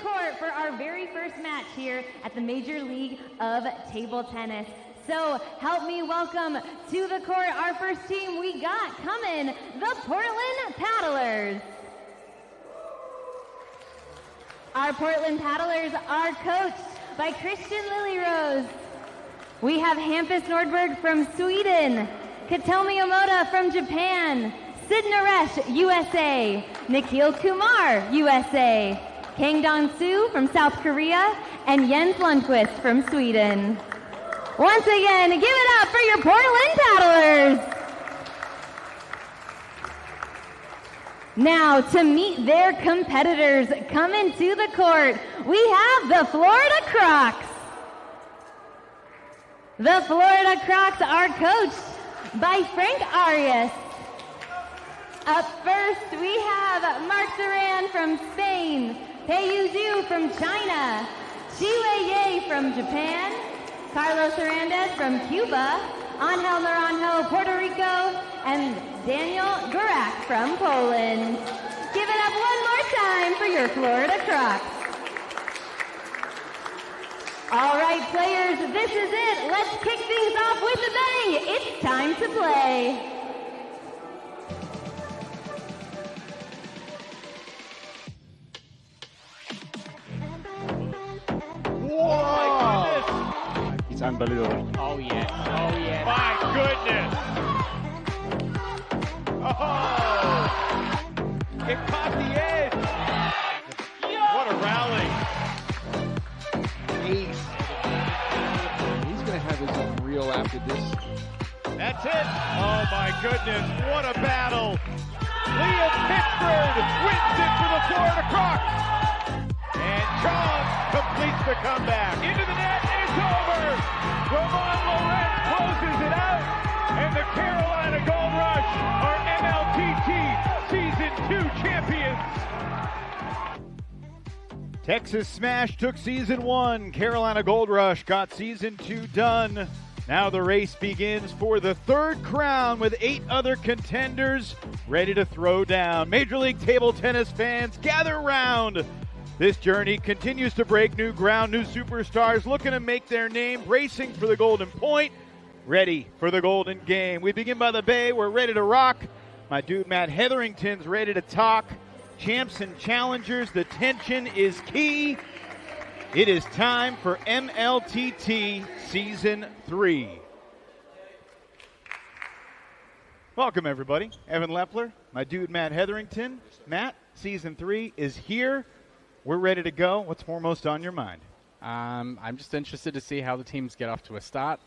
court for our very first match here at the Major League of Table Tennis. So help me welcome to the court our first team we got coming, the Portland Paddlers. Our Portland Paddlers are coached by Christian Lilyrose. We have Hampus Nordberg from Sweden, Katomi Omoda from Japan, Sid Naresh, USA, Nikhil Kumar, USA, Kang Dong-Soo from South Korea, and Jens Lundquist from Sweden. Once again, give it up for your Portland Paddlers. Now, to meet their competitors coming to the court, we have the Florida Crocs. The Florida Crocs are coached by Frank Arias. Up first, we have Mark Durant from Spain, Pei Zhu from China, Chile Ye from Japan, Carlos Hernandez from Cuba, Angel Naranjo, Puerto Rico, and Daniel Gorak from Poland. Give it up one more time for your Florida Crocs. All right, players, this is it. Let's kick things off with a bang. It's time to play. Whoa! It's unbelievable. Oh, yes. Oh, yes. My goodness. Oh! It caught the edge. What a rally. He's going to have his own reel after this. That's it. Oh, my goodness. What a battle. Liam Pittsburgh wins it for the Florida Crocs. And John completes the comeback. Into the net, it's over. Ramon Lorenz closes it out. And the Carolina Gold Rush are MLTT Season 2 champions. Texas Smash took Season 1. Carolina Gold Rush got Season 2 done. Now the race begins for the third crown with 8 other contenders ready to throw down. Major League Table Tennis fans, gather around. This journey continues to break new ground. New superstars looking to make their name, racing for the golden point, ready for the golden game. We begin by the Bay. We're ready to rock. My dude Matt Hetherington's ready to talk. Champs and challengers, the tension is key. It is time for MLTT Season 3. Welcome, everybody. Evan Lepler, my dude Matt Hetherington. Matt, Season 3 is here. We're ready to go. What's foremost on your mind? I'm just interested to see how the teams get off to a start.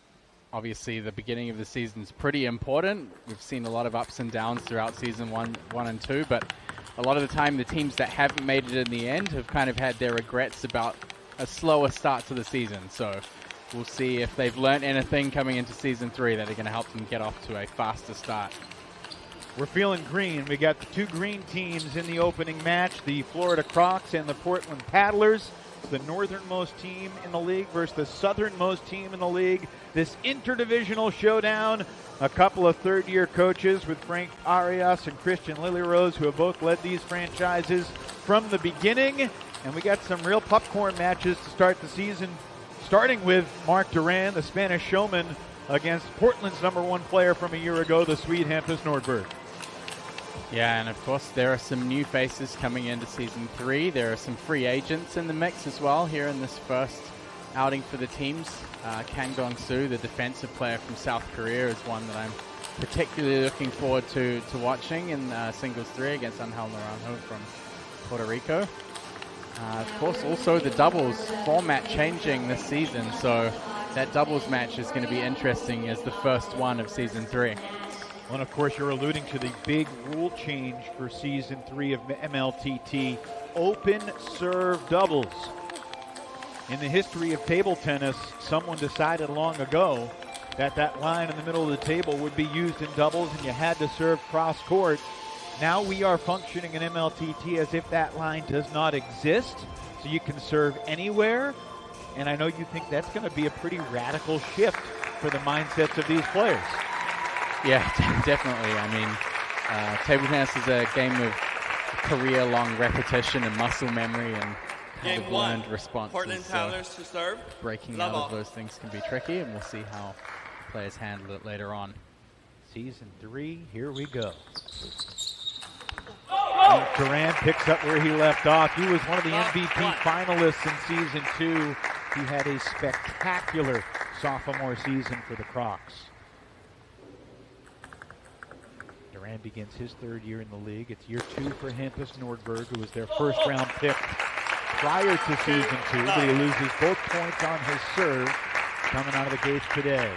Obviously, the beginning of the season is pretty important. We've seen a lot of ups and downs throughout Season 1 and 2, but a lot of the time, the teams that haven't made it in the end have kind of had their regrets about a slower start to the season. So we'll see if they've learned anything coming into Season 3 that are going to help them get off to a faster start. We're feeling green. We got the 2 green teams in the opening match, the Florida Crocs and the Portland Paddlers. The northernmost team in the league versus the southernmost team in the league. This interdivisional showdown. A couple of third-year coaches with Frank Arias and Christian Lilyrose, who have both led these franchises from the beginning. And we got some real popcorn matches to start the season, starting with Mark Durant, the Spanish showman, against Portland's #1 player from a year ago, the Swede Hampus Nordberg. Yeah, and of course there are some new faces coming into Season 3. There are some free agents in the mix as well here in this first outing for the teams. Kang Dong-Soo, the defensive player from South Korea, is one that I'm particularly looking forward to watching in Singles 3 against Angel Naranjo from Puerto Rico. Of course, also the doubles format changing this season, so that doubles match is going to be interesting as the first one of Season 3. Well, and of course, you're alluding to the big rule change for Season 3 of MLTT, open serve doubles. In the history of table tennis, someone decided long ago that that line in the middle of the table would be used in doubles and you had to serve cross-court. Now we are functioning in MLTT as if that line does not exist, so you can serve anywhere. And I know you think that's going to be a pretty radical shift for the mindsets of these players. Yeah, definitely. I mean, table tennis is a game of career-long repetition and muscle memory, and kind of learned responses. Portland Towers to serve. Breaking out of those things can be tricky, and we'll see how players handle it later on. Season 3, here we go. Durant picks up where he left off. He was one of the MVP finalists in Season 2. He had a spectacular sophomore season for the Crocs. Durant begins his 3rd year in the league. It's year 2 for Hampus Nordberg, who was their first-round pick prior to Season 2, but he loses both points on his serve coming out of the gates today.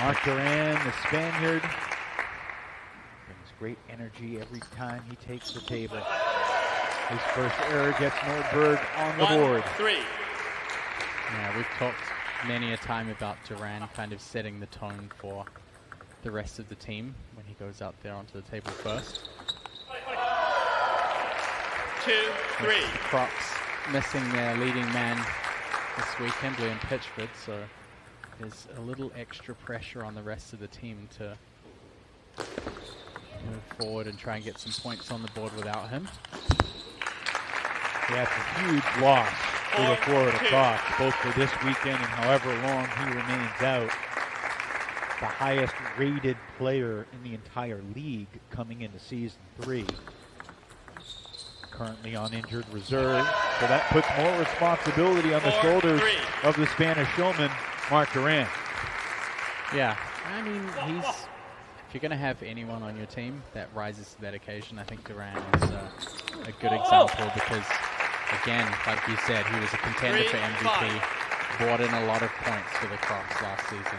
Mark Durant, the Spaniard, brings great energy every time he takes the table. His first error gets Nordberg on the board. 3. Yeah, we've talked many a time about Durant kind of setting the tone for the rest of the team when he goes out there onto the table first. 2, 3. Crocs missing their leading man this weekend, Liam Pitchford, so there's a little extra pressure on the rest of the team to move forward and try and get some points on the board without him. Yeah, it's a huge loss for the Florida Crocs, both for this weekend and however long he remains out. The highest rated player in the entire league coming into Season 3. Currently on injured reserve, so that puts more responsibility on the shoulders of the Spanish showman, Mark Durant. Yeah, I mean, if you're going to have anyone on your team that rises to that occasion, I think Durant is a good example because, again, like you said, he was a contender for MVP, brought in a lot of points for the Crocs last season.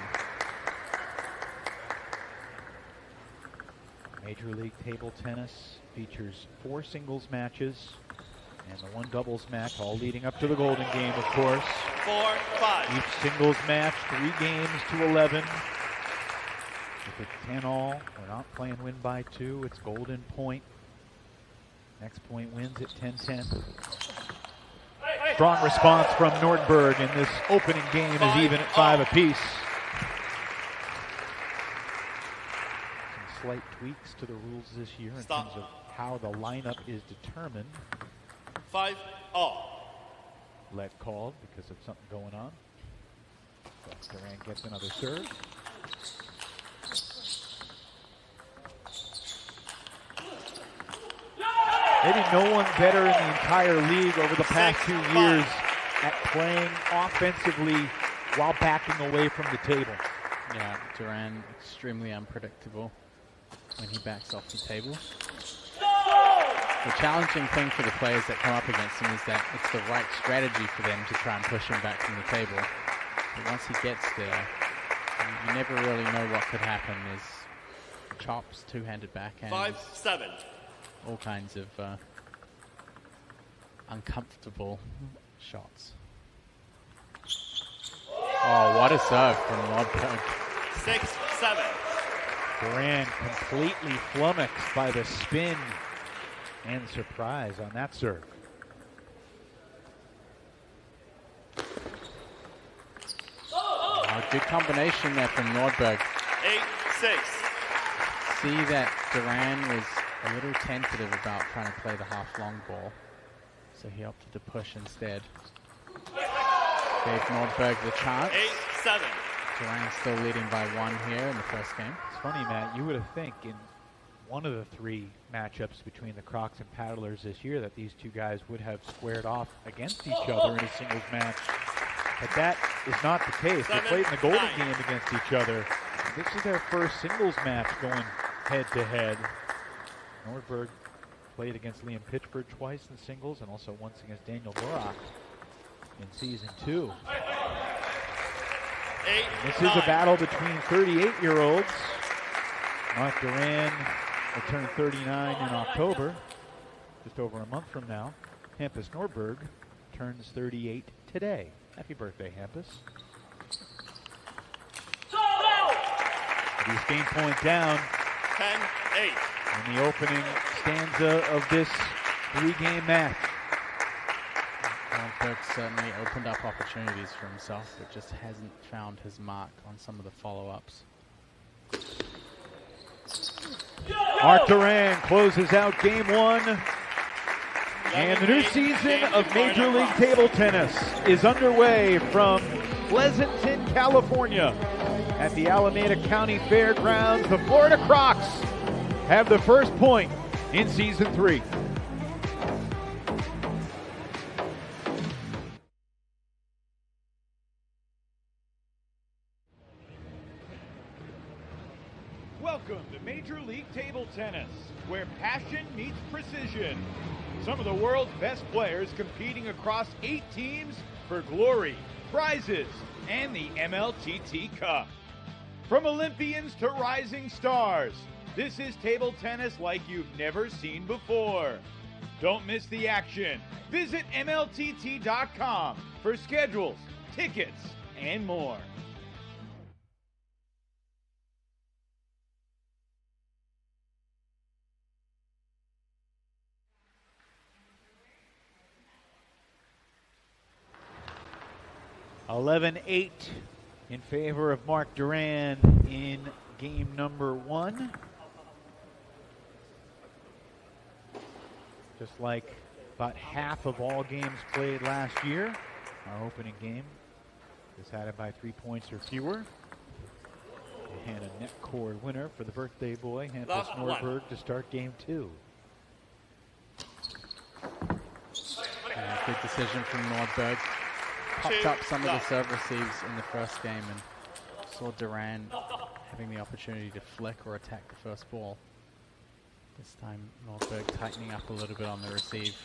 Major League Table Tennis features 4 singles matches and the 1 doubles match, all leading up to the Golden Game, of course. 4, 5. Each singles match, 3 games to 11. If it's 10 all, we're not playing win by 2. It's golden point. Next point wins at 10-10. Strong response from Nordberg, and this opening game is even at 5 apiece. Some slight tweaks to the rules this year in terms of how the lineup is determined. 5 all. Let called because of something going on. But Durant gets another serve. Maybe no one better in the entire league over the past 2 years at playing offensively while backing away from the table. Yeah, Durant extremely unpredictable when he backs off the table. The challenging thing for the players that come up against him is that it's the right strategy for them to try and push him back from the table. But once he gets there, you never really know what could happen. There's chops, two-handed backhands. 5-7. All kinds of uncomfortable shots. Oh, what a serve from Nordberg. 6-7. Durant completely flummoxed by the spin and surprise on that serve. Oh, good combination there from Nordberg. 8-6. See that Durant was a little tentative about trying to play the half-long ball, so he opted to push instead. Gave Nordberg the chance. 8-7. Durant still leading by 1 here in the first game. It's funny, Matt, you would have think in one of the 3 matchups between the Crocs and Paddlers this year that these 2 guys would have squared off against each other in a singles match. But that is not the case. They played in the Golden Game against each other. This is their first singles match going head-to-head. Nordberg played against Liam Pitchford twice in singles and also once against Daniel Gorak in Season 2. This is a battle between 38-year-olds. Mark Durant will turn 39 in October, just over a month from now. Hampus Nordberg turns 38 today. Happy birthday, Hampus. He's gained point down 10-8. in the opening stanza of this 3-game match. Nordberg certainly opened up opportunities for himself, but just hasn't found his mark on some of the follow-ups. Mark Durant closes out game one. And the new season of Major League Table Tennis is underway from Pleasanton, California. At the Alameda County Fairgrounds, the Florida Crocs have the first point in season 3. Welcome to Major League Table Tennis, where passion meets precision. Some of the world's best players competing across 8 teams for glory, prizes, and the MLTT Cup. From Olympians to rising stars, this is table tennis like you've never seen before. Don't miss the action. Visit MLTT.com for schedules, tickets, and more. (11-8) in favor of Mark Durant in game number 1. Just like about half of all games played last year, our opening game decided by 3 points or fewer. And a net cord winner for the birthday boy, Hampus Nordberg, to start game 2. Good decision from Nordberg. Popped up some of the serve receives in the first game and saw Durant having the opportunity to flick or attack the first ball. This time Nordberg tightening up a little bit on the receive.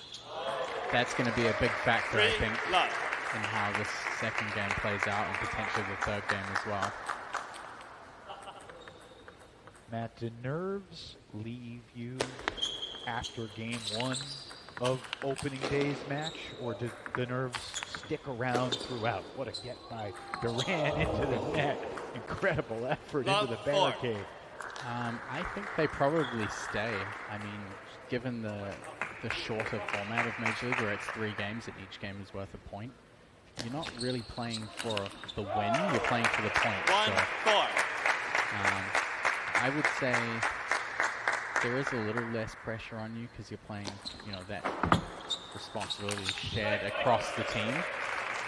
That's going to be a big factor, I think, in how this second game plays out and potentially the third game as well. Matt, do nerves leave you after game 1 of opening day's match, or did the nerves stick around throughout? What a get by Durant into the net. Incredible effort into the barricade. I think they probably stay. I mean, given the shorter format of Major League, where it's 3 games and each game is worth a point, you're not really playing for the win, you're playing for the point. I would say there is a little less pressure on you because you're playing, that responsibility shared across the team.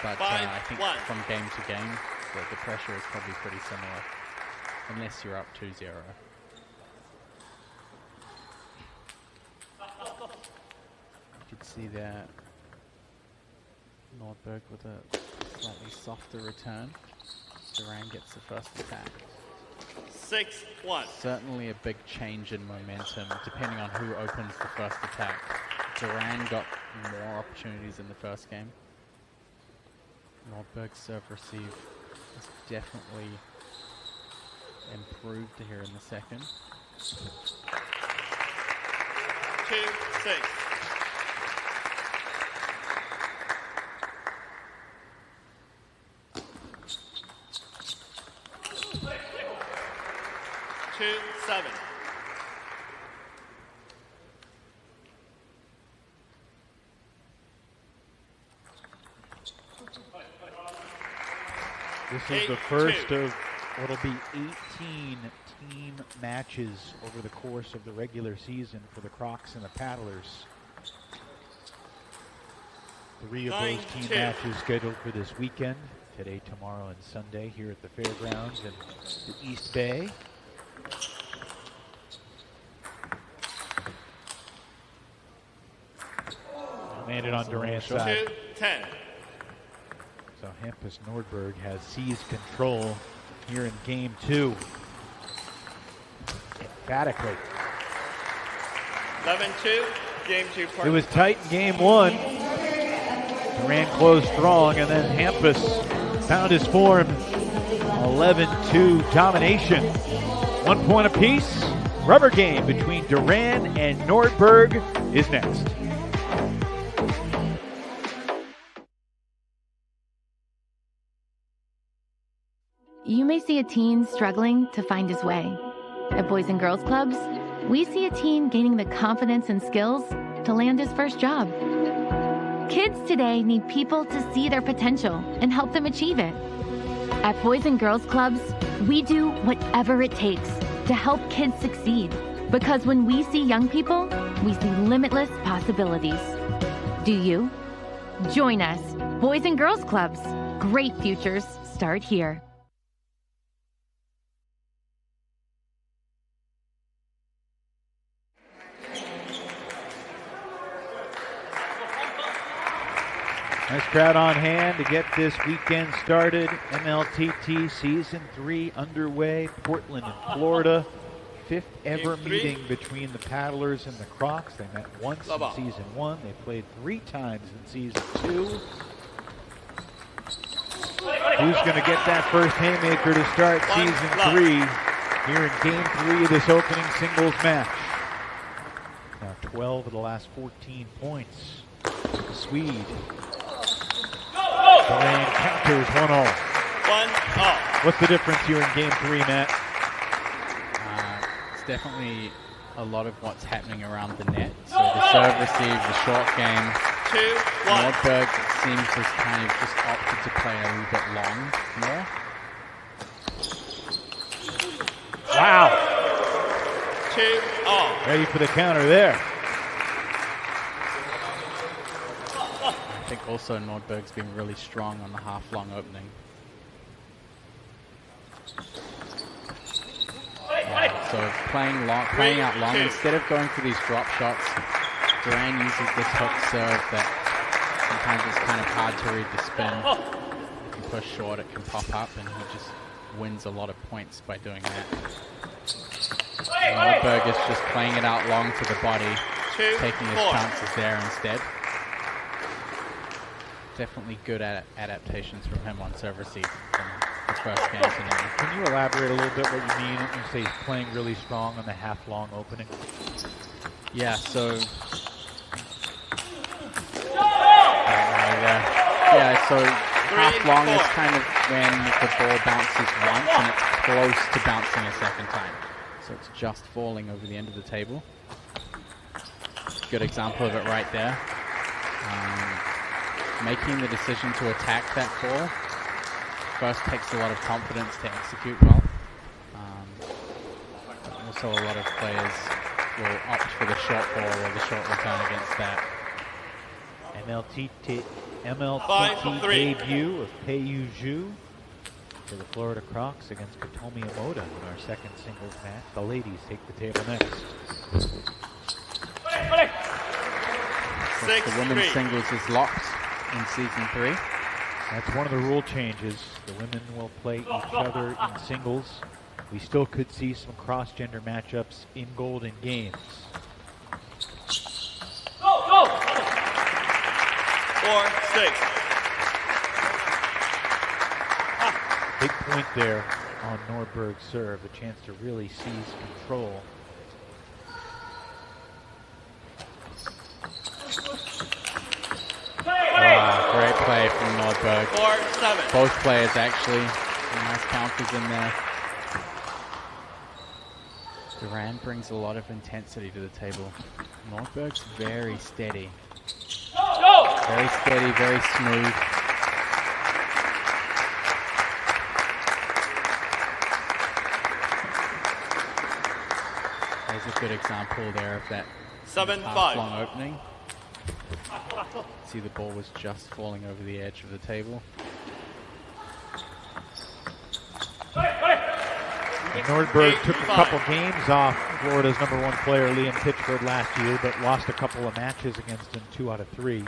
But I think from game to game, the pressure is probably pretty similar, unless you're up 2-0. You could see that Nordberg with a slightly softer return. Durant gets the first attack. 6-1. Certainly a big change in momentum depending on who opens the first attack. Durant got more opportunities in the first game. Nordberg's serve receive has definitely improved here in the second. 2-6. This is the first of what'll be 18 team matches over the course of the regular season for the Crocs and the Paddlers. 3 of those team matches scheduled for this weekend, today, tomorrow, and Sunday here at the Fairgrounds in the East Bay. Landed on Durant's side. 2-10. So Hampus Nordberg has seized control here in game 2. Emphatically. 11-2. Game 2. It was tight in game 1. Durant closed strong, and then Hampus found his form. 11-2 domination. 1 point apiece. Rubber game between Durant and Nordberg is next. You may see a teen struggling to find his way. At Boys and Girls Clubs, we see a teen gaining the confidence and skills to land his first job. Kids today need people to see their potential and help them achieve it. At Boys and Girls Clubs, we do whatever it takes to help kids succeed. Because when we see young people, we see limitless possibilities. Do you? Join us, Boys and Girls Clubs. Great futures start here. Nice crowd on hand to get this weekend started. MLTT Season 3 underway. Portland in Florida. 5th ever meeting between the Paddlers and the Crocs. They met once in Season 1. They played 3 times in Season 2. Who's going to get that first haymaker to start Season 3 here in Game 3 of this opening singles match? Now 12 of the last 14 points. The Swede. Durant counters 1-0. 1-0. What's the difference here in Game 3, Matt? It's definitely a lot of what's happening around the net. So the serve receive, the short game. 2-1. Nordberg seems to kind of just opted to play a little bit long more. Wow. 2-0. Ready for the counter there. I think also Nordberg's been really strong on the half-long opening. Yeah, so playing out long, instead of going for these drop shots, Durant uses this hook serve that sometimes it's kind of hard to read the spin. If you push short, it can pop up, and he just wins a lot of points by doing that. Nordberg is just playing it out long to the body, taking his chances there instead. Definitely good adaptations from him on serve receive from his first game today. Can you elaborate a little bit what you mean when you say he's playing really strong on the half-long opening? Yeah, so... Yeah, so half-long is kind of when the ball bounces once and it's close to bouncing a second time. So it's just falling over the end of the table. Good example of it right there. Making the decision to attack that ball first takes a lot of confidence to execute well. Also, a lot of players will opt for the short ball or the short return against that. MLTT debut of Pei Zhu for the Florida Crocs against Katomi Omoda in our second singles match. The ladies take the table next. The women's singles is locked in Season 3. That's one of the rule changes. The women will play each other in singles. We still could see some cross-gender matchups in Golden Games. 4-6. Big point there on Nordberg's serve, a chance to really seize control. Wow, great play from Nordberg. 4-7. Both players actually. Nice counters in there. Durant brings a lot of intensity to the table. Nordberg's very steady. Very steady, very smooth. There's a good example there of that 7-5. half-long opening. See, the ball was just falling over the edge of the table. And Nordberg took a couple games off Florida's #1 player, Liam Pitchford, last year, but lost a couple of matches against him, 2 out of 3.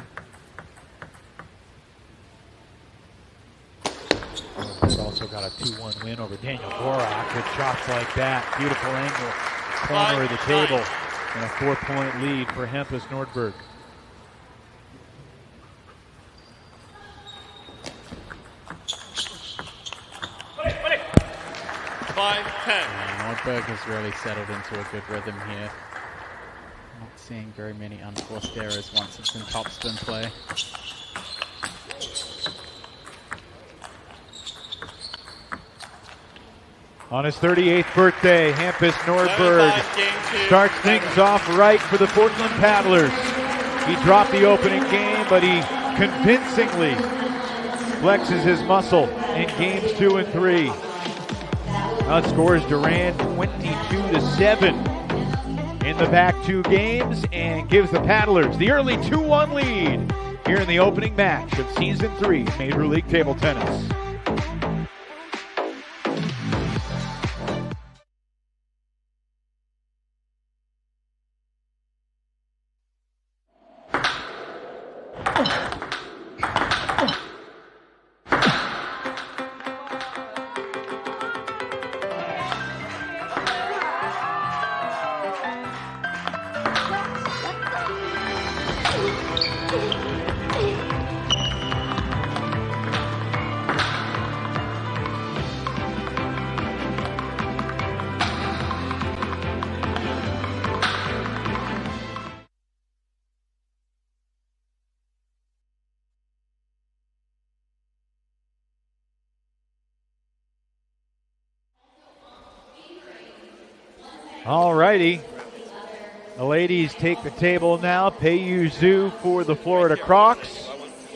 Nordberg also got a 2-1 win over Daniel Gorak with shots like that. Beautiful angle, corner of the table, and a 4-point lead for Hampus Nordberg. Nordberg has really settled into a good rhythm here. Not seeing very many unforced errors once it's in topspin play. On his 38th birthday, Hampus Nordberg starts things off right for the Portland Paddlers. He dropped the opening game, but he convincingly flexes his muscle in games 2 and 3. Outscores Durant 22-7. in the back 2 games and gives the Paddlers the early 2-1 lead here in the opening match of Season 3 Major League Table Tennis. All righty. The ladies take the table now. Peiyu Zhu for the Florida Crocs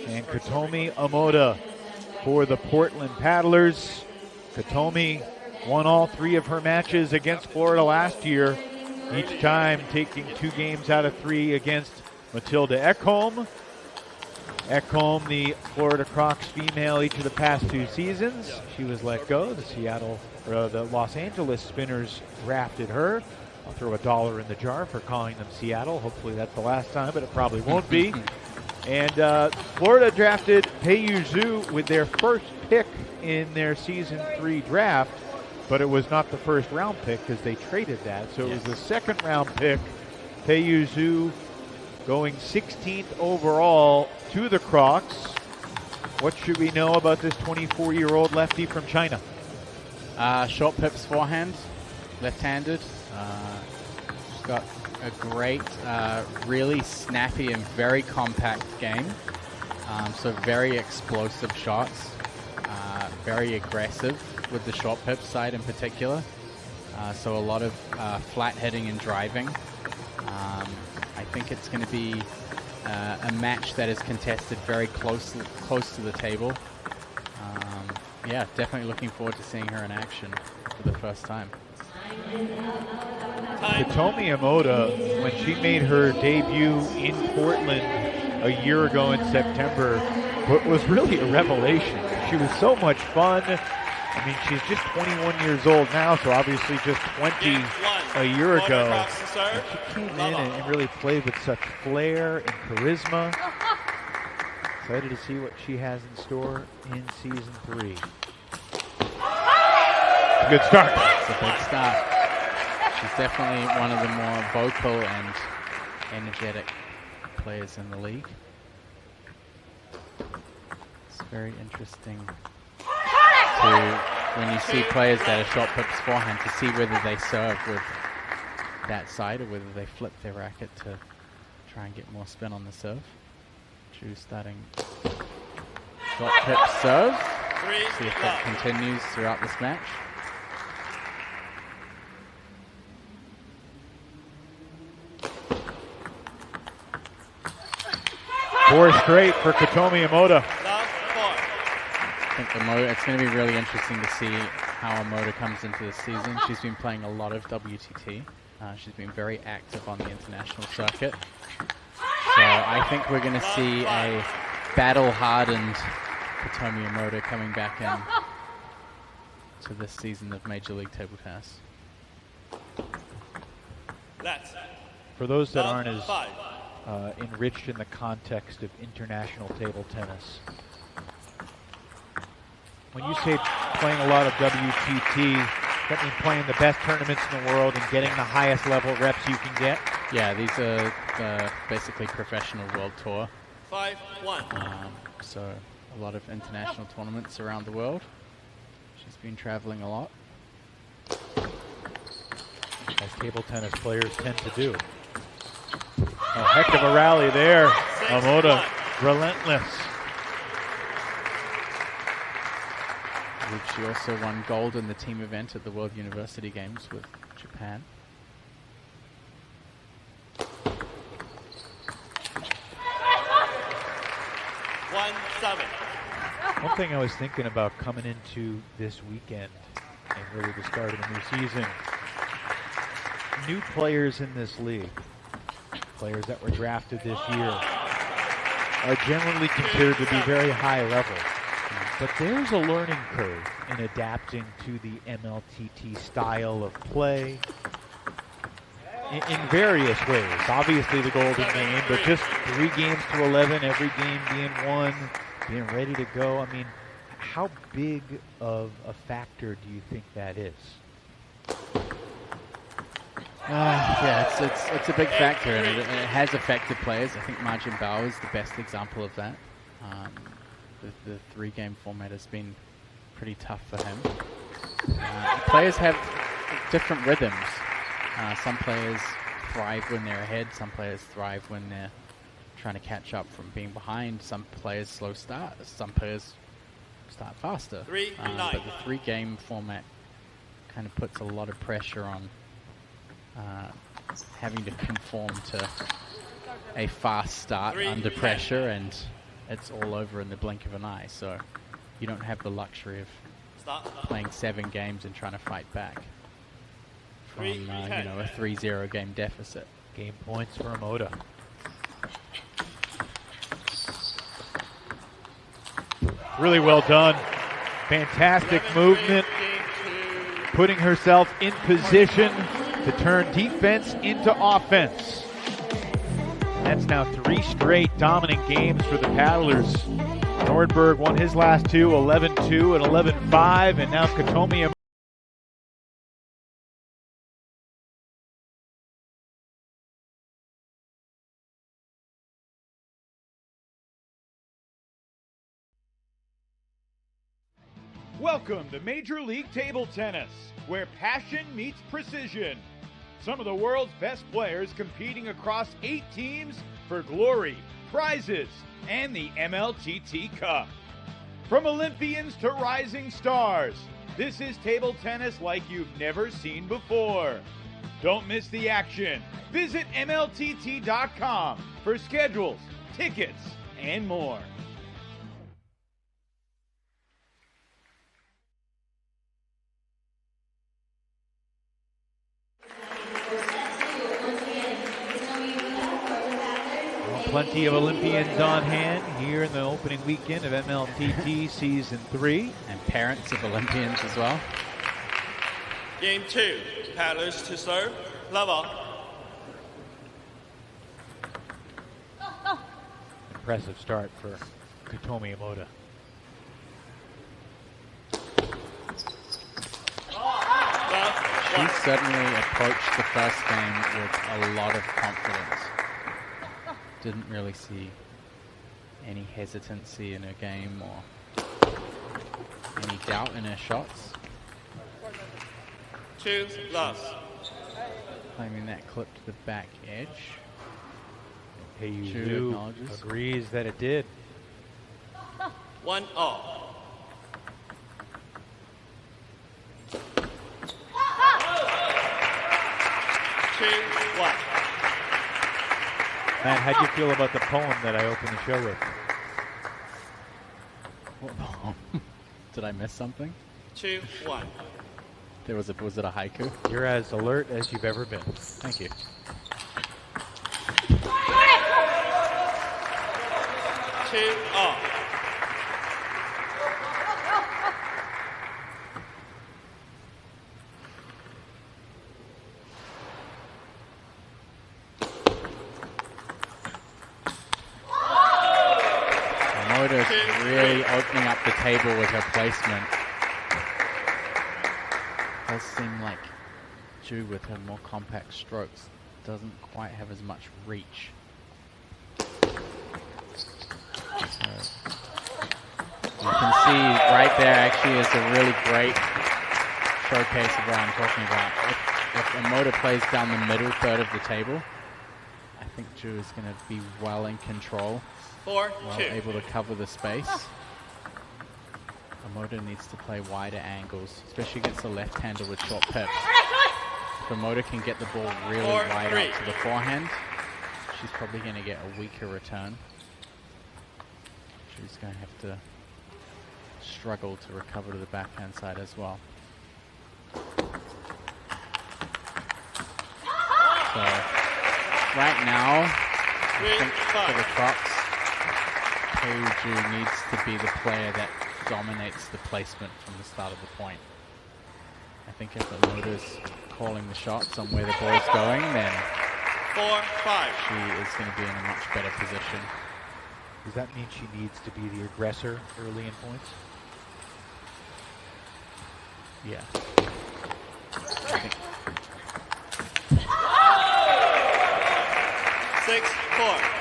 and Katomi Omoda for the Portland Paddlers. Katomi won all 3 of her matches against Florida last year, each time taking 2 games out of 3 against Matilda Ekholm. Ekholm, the Florida Crocs female, each of the past 2 seasons. She was let go. The Los Angeles Spinners drafted her. I'll throw $1 in the jar for calling them Seattle. Hopefully that's the last time, but it probably won't be. And Florida drafted Peiyu Zhu with their first pick in their Season 3 draft, but it was not the first round pick because they traded that. So it was the second round pick. Peiyu Zhu going 16th overall to the Crocs. What should we know about this 24-year-old lefty from China? Short pips forehand, left-handed. She's got a great, really snappy and very compact game. So very explosive shots, very aggressive with the short pip side in particular. So a lot of flat hitting and driving. I think it's going to be a match that is contested very close to the table. Yeah, definitely looking forward to seeing her in action for the first time. Katomi Omoda, when she made her debut in Portland a year ago in September, was really a revelation. She was so much fun. I mean, she's just 21 years old now, so obviously just 20 a year ago. And she came in and really played with such flair and charisma. Excited to see what she has in store in Season 3. Good start. It's a big start. She's definitely one of the more vocal and energetic players in the league. It's very interesting when you see players that are short pips forehand to see whether they serve with that side or whether they flip their racket to try and get more spin on the serve. Drew starting short pip serve. See if that continues throughout this match. 4 straight for Katomi Omoda. I think it's going to be really interesting to see how Omoda comes into the season. She's been playing a lot of WTT. She's been very active on the international circuit. So I think we're going to see a battle-hardened Katomi Omoda coming back in to this season of Major League Table Tennis. For those that aren't as enriched in the context of international table tennis, when you say playing a lot of WTT, that means playing the best tournaments in the world and getting the highest level reps you can get? Yeah, these are basically professional world tour. 5-1. So a lot of international tournaments around the world. She's been traveling a lot. As table tennis players tend to do. A heck of a rally there. Omoda, relentless. She also won gold in the team event at the World University Games with Japan. One thing I was thinking about coming into this weekend and really the start of the new season, new players in this league, players that were drafted this year, are generally considered to be very high level. But there's a learning curve in adapting to the MLTT style of play in various ways. Obviously the golden game, but just 3 games to 11, every game being won, being ready to go. I mean, how big of a factor do you think that is? Yeah, it's a big factor, and it has affected players. I think Margin Bao is the best example of that. The 3-game format has been pretty tough for him. Players have different rhythms. Some players thrive when they're ahead. Some players thrive when they're trying to catch up from being behind. Some players slow start. Some players start faster. But the 3-game format kind of puts a lot of pressure on having to conform to a fast start under pressure, and it's all over in the blink of an eye. So you don't have the luxury of playing 7 games and trying to fight back from you know, a 3-0 game deficit. Game points for Omoda. Really well done. Fantastic movement. Putting herself in position to turn defense into offense. That's now 3 straight dominant games for the paddlers. Nordberg won his last 2, 11-2 and 11-5, and now Katomi. Welcome to Major League Table Tennis, where passion meets precision. Some of the world's best players competing across 8 teams for glory, prizes, and the MLTT Cup. From Olympians to rising stars, this is table tennis like you've never seen before. Don't miss the action. Visit MLTT.com for schedules, tickets, and more. Plenty of Olympians on hand here in the opening weekend of MLTT Season 3. And parents of Olympians as well. Game 2, paddlers to serve, level. Impressive start for Katomi Omoda. She certainly approached the first game with a lot of confidence. Didn't really see any hesitancy in her game or any doubt in her shots. 2 loves. Claiming that clip to the back edge. Peiyu agrees that it did. 1 all. Matt, how'd you feel about the poem that I opened the show with? What poem? Did I miss something? 2-1. Was it a haiku? You're as alert as you've ever been. Thank you. 2 all. Really opening up the table with her placement. Does seem like Ju, with her more compact strokes, doesn't quite have as much reach. So you can see right there actually is a really great showcase of what I'm talking about. If Omoda plays down the middle third of the table, I think Ju is going to be well in control. 4-2. Well able to cover the space. Omoda needs to play wider angles, especially against the left-hander with short pips. If Omoda can get the ball really wide out to the forehand, she's probably going to get a weaker return. She's going to have to struggle to recover to the backhand side as well. So right now, I think for the Crocs, Peiju needs to be the player that dominates the placement from the start of the point. I think if Omoda's calling the shots on where the ball's going, then 4-5. she is going to be in a much better position. Does that mean she needs to be the aggressor early in points? Yeah.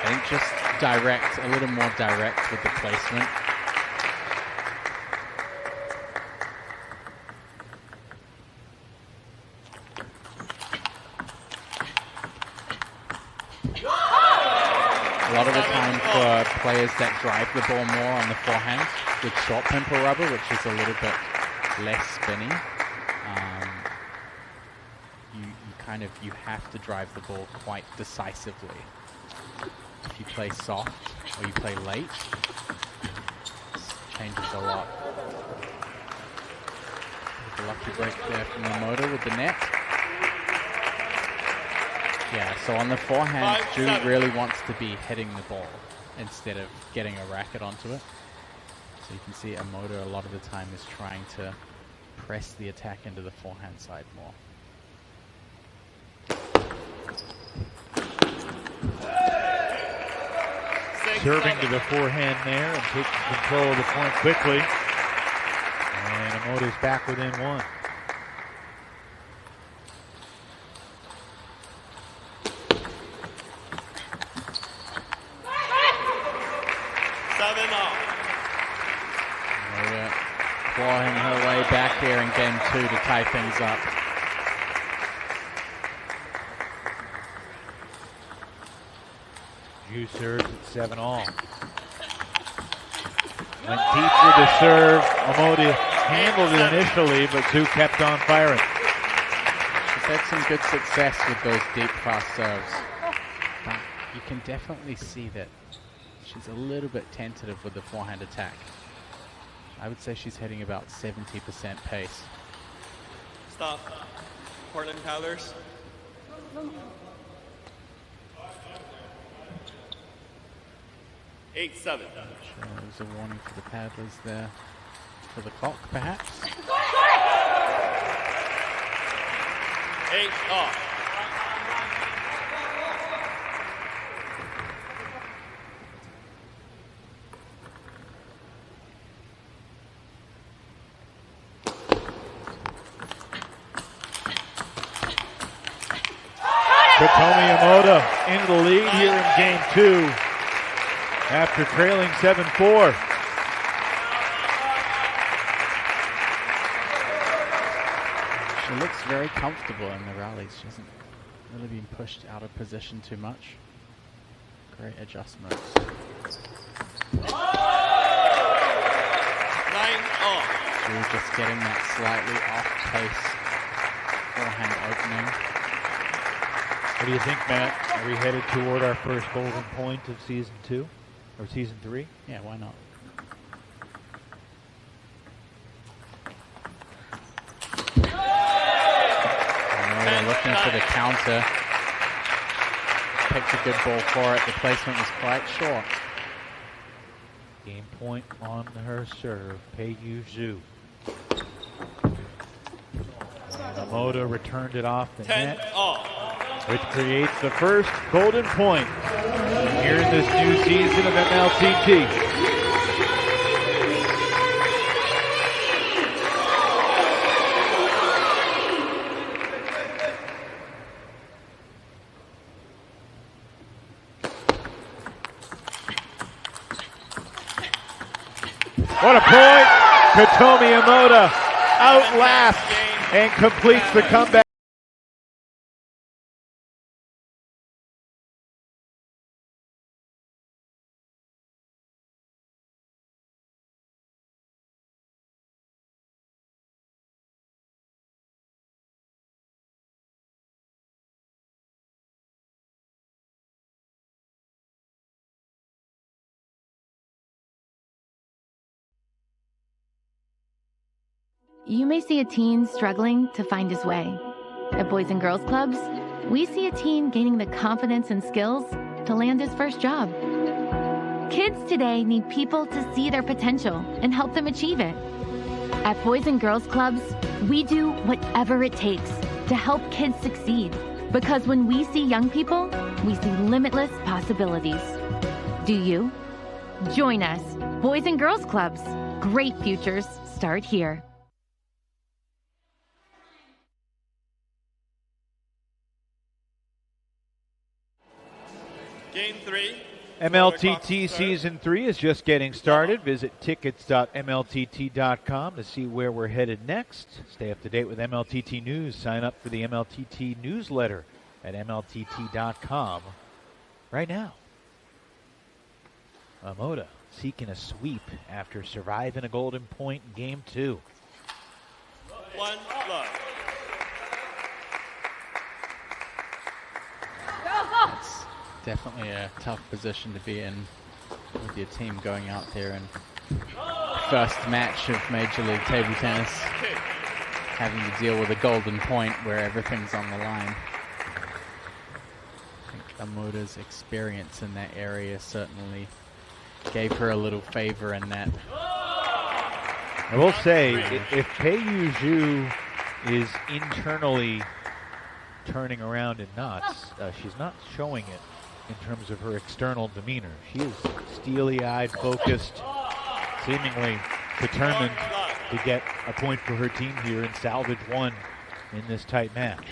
I think just direct, a little more direct with the placement. A lot of the time for players that drive the ball more on the forehand with short pimple rubber, which is a little bit less spinny, you have to drive the ball quite decisively. If you play soft or you play late, it changes a lot. There's a lucky break there from Omoda with the net. Yeah, so on the forehand, Ju really wants to be hitting the ball instead of getting a racket onto it. So you can see Omoda a lot of the time is trying to press the attack into the forehand side more. Serving to the forehand there and taking control of the point quickly. And Omoda's back within one. Omoda clawing her way back here in game 2 to tie things up. Ju serves at 7-all. Went deep with the serve. Omoda handled it initially, but Ju kept on firing. She's had some good success with those deep, fast serves. But you can definitely see that she's a little bit tentative with the forehand attack. I would say she's hitting about 70% pace. Stop. Portland Powders. Eight, 7. Sure, there's a warning for the paddlers there. For the clock, perhaps. 8 off. Hitomi Omoda into the lead here in game 2 after trailing 7-4. She looks very comfortable in the rallies. She hasn't really been pushed out of position too much. Great adjustments. 9 off. She was just getting that slightly off pace forehand opening. What do you think, Matt? Are we headed toward our first golden point of season 2 or season 3? Yeah, why not? Omoda looking for the counter. Picked a good ball for it. The placement was quite short. Game point on her serve, Peiju. And Omoda returned it off the 10 net, off. which creates the first golden point here in this new season of MLTT. What a point! Hitomi Omoda outlasts and completes the comeback. You may see a teen struggling to find his way. At Boys and Girls Clubs, we see a teen gaining the confidence and skills to land his first job. Kids today need people to see their potential and help them achieve it. At Boys and Girls Clubs, we do whatever it takes to help kids succeed. Because when we see young people, we see limitless possibilities. Do you? Join us, Boys and Girls Clubs. Great futures start here. Game 3. MLTT Season 3 is just getting started. Visit tickets.mltt.com to see where we're headed next. Stay up to date with MLTT News. Sign up for the MLTT newsletter at mltt.com right now. Omoda seeking a sweep after surviving a golden point in Game 2. 1 love. It's definitely a tough position to be in with your team going out there and first match of Major League Table Tennis, having to deal with a golden point where everything's on the line. I think Omoda's experience in that area certainly gave her a little favor in that. I will say, if Pei Zhu is internally turning around in knots, she's not showing it in terms of her external demeanor. She is steely-eyed, focused, seemingly determined to get a point for her team here and salvage one in this tight match.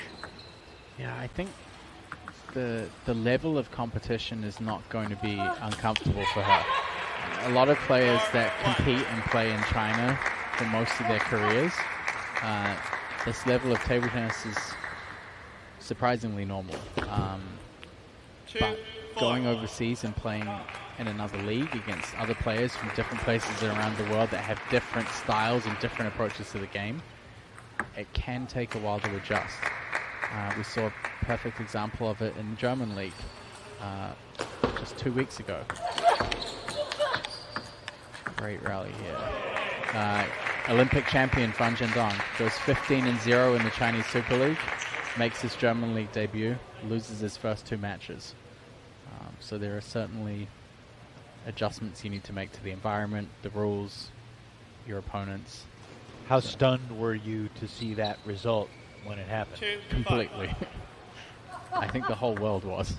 Yeah, I think the level of competition is not going to be uncomfortable for her. A lot of players that compete and play in China for most of their careers, this level of table tennis is surprisingly normal. But going overseas and playing in another league against other players from different places around the world that have different styles and different approaches to the game, it can take a while to adjust. We saw a perfect example of it in the German league just 2 weeks ago. Great rally here. Olympic champion Fan Zhendong goes 15-0 in the Chinese Super League, makes his German league debut, loses his first 2 matches. So there are certainly adjustments you need to make to the environment, the rules, your opponents. How stunned were you to see that result when it happened? Completely. I think the whole world was.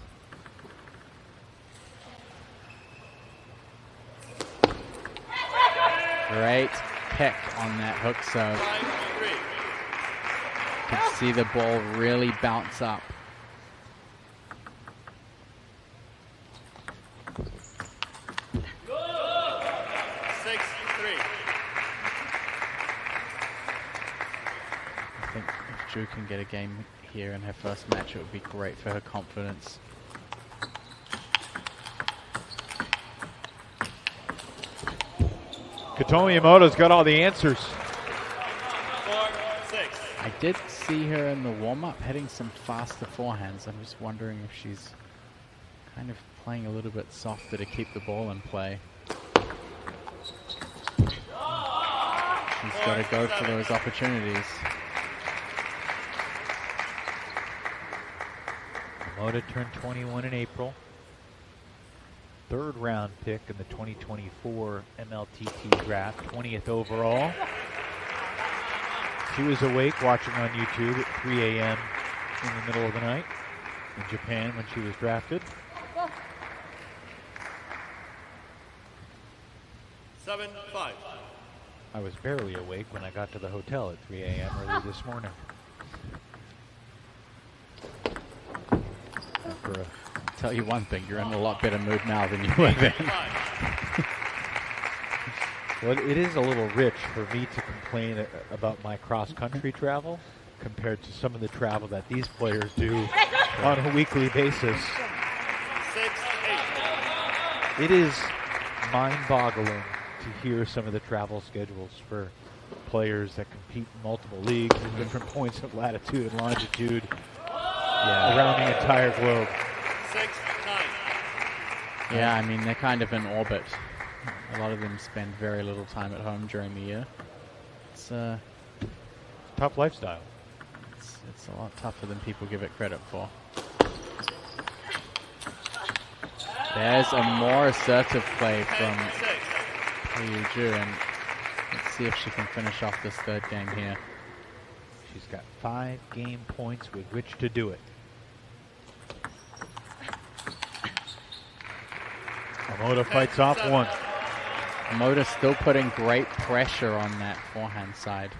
Great pick on that hook serve. Could see the ball really bounce up. I think if Zhu can get a game here in her first match, it would be great for her confidence. Katomi Omoda's got all the answers. 4-6. I did see her in the warm-up hitting some faster forehands. I'm just wondering if she's kind of playing a little bit softer to keep the ball in play. She's got to go for those opportunities. Omoda turned 21 in April. 3rd round pick in the 2024 MLTT draft, 20th overall. She was awake watching on YouTube at 3 a.m. in the middle of the night in Japan when she was drafted. 7-5. I was barely awake when I got to the hotel at 3 a.m. early this morning. Tell you one thing, you're in a lot better mood now than you were then. Well, it is a little rich for me to complain about my cross-country travel compared to some of the travel that these players do on a weekly basis. 6-8. It is mind-boggling to hear some of the travel schedules for players that compete in multiple leagues in different points of latitude and longitude around the entire globe. 6-9. Yeah, I mean, they're kind of in orbit. A lot of them spend very little time at home during the year. It's tough lifestyle. it's a lot tougher than people give it credit for. There's a more assertive play from Ju, and let's see if she can finish off this third game here. She's got 5 game points with which to do it. Omoda fights off one. Omoda still putting great pressure on that forehand side.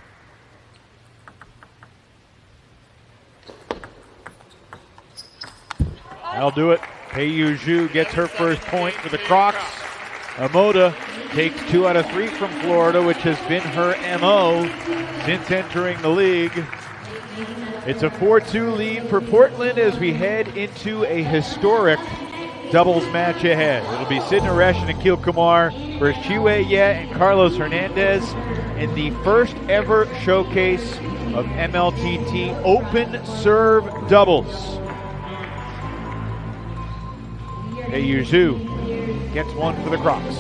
That'll do it. Ju gets her first point for the Crocs. Omoda takes 2 out of 3 from Florida, which has been her MO since entering the league. It's a 4-2 lead for Portland as we head into a historic doubles match ahead. It'll be Sid Naresh and Akil Kumar versus Chihue Ye and Carlos Hernandez in the first ever showcase of MLTT Open Serve Doubles. Zhu gets one for the Crocs.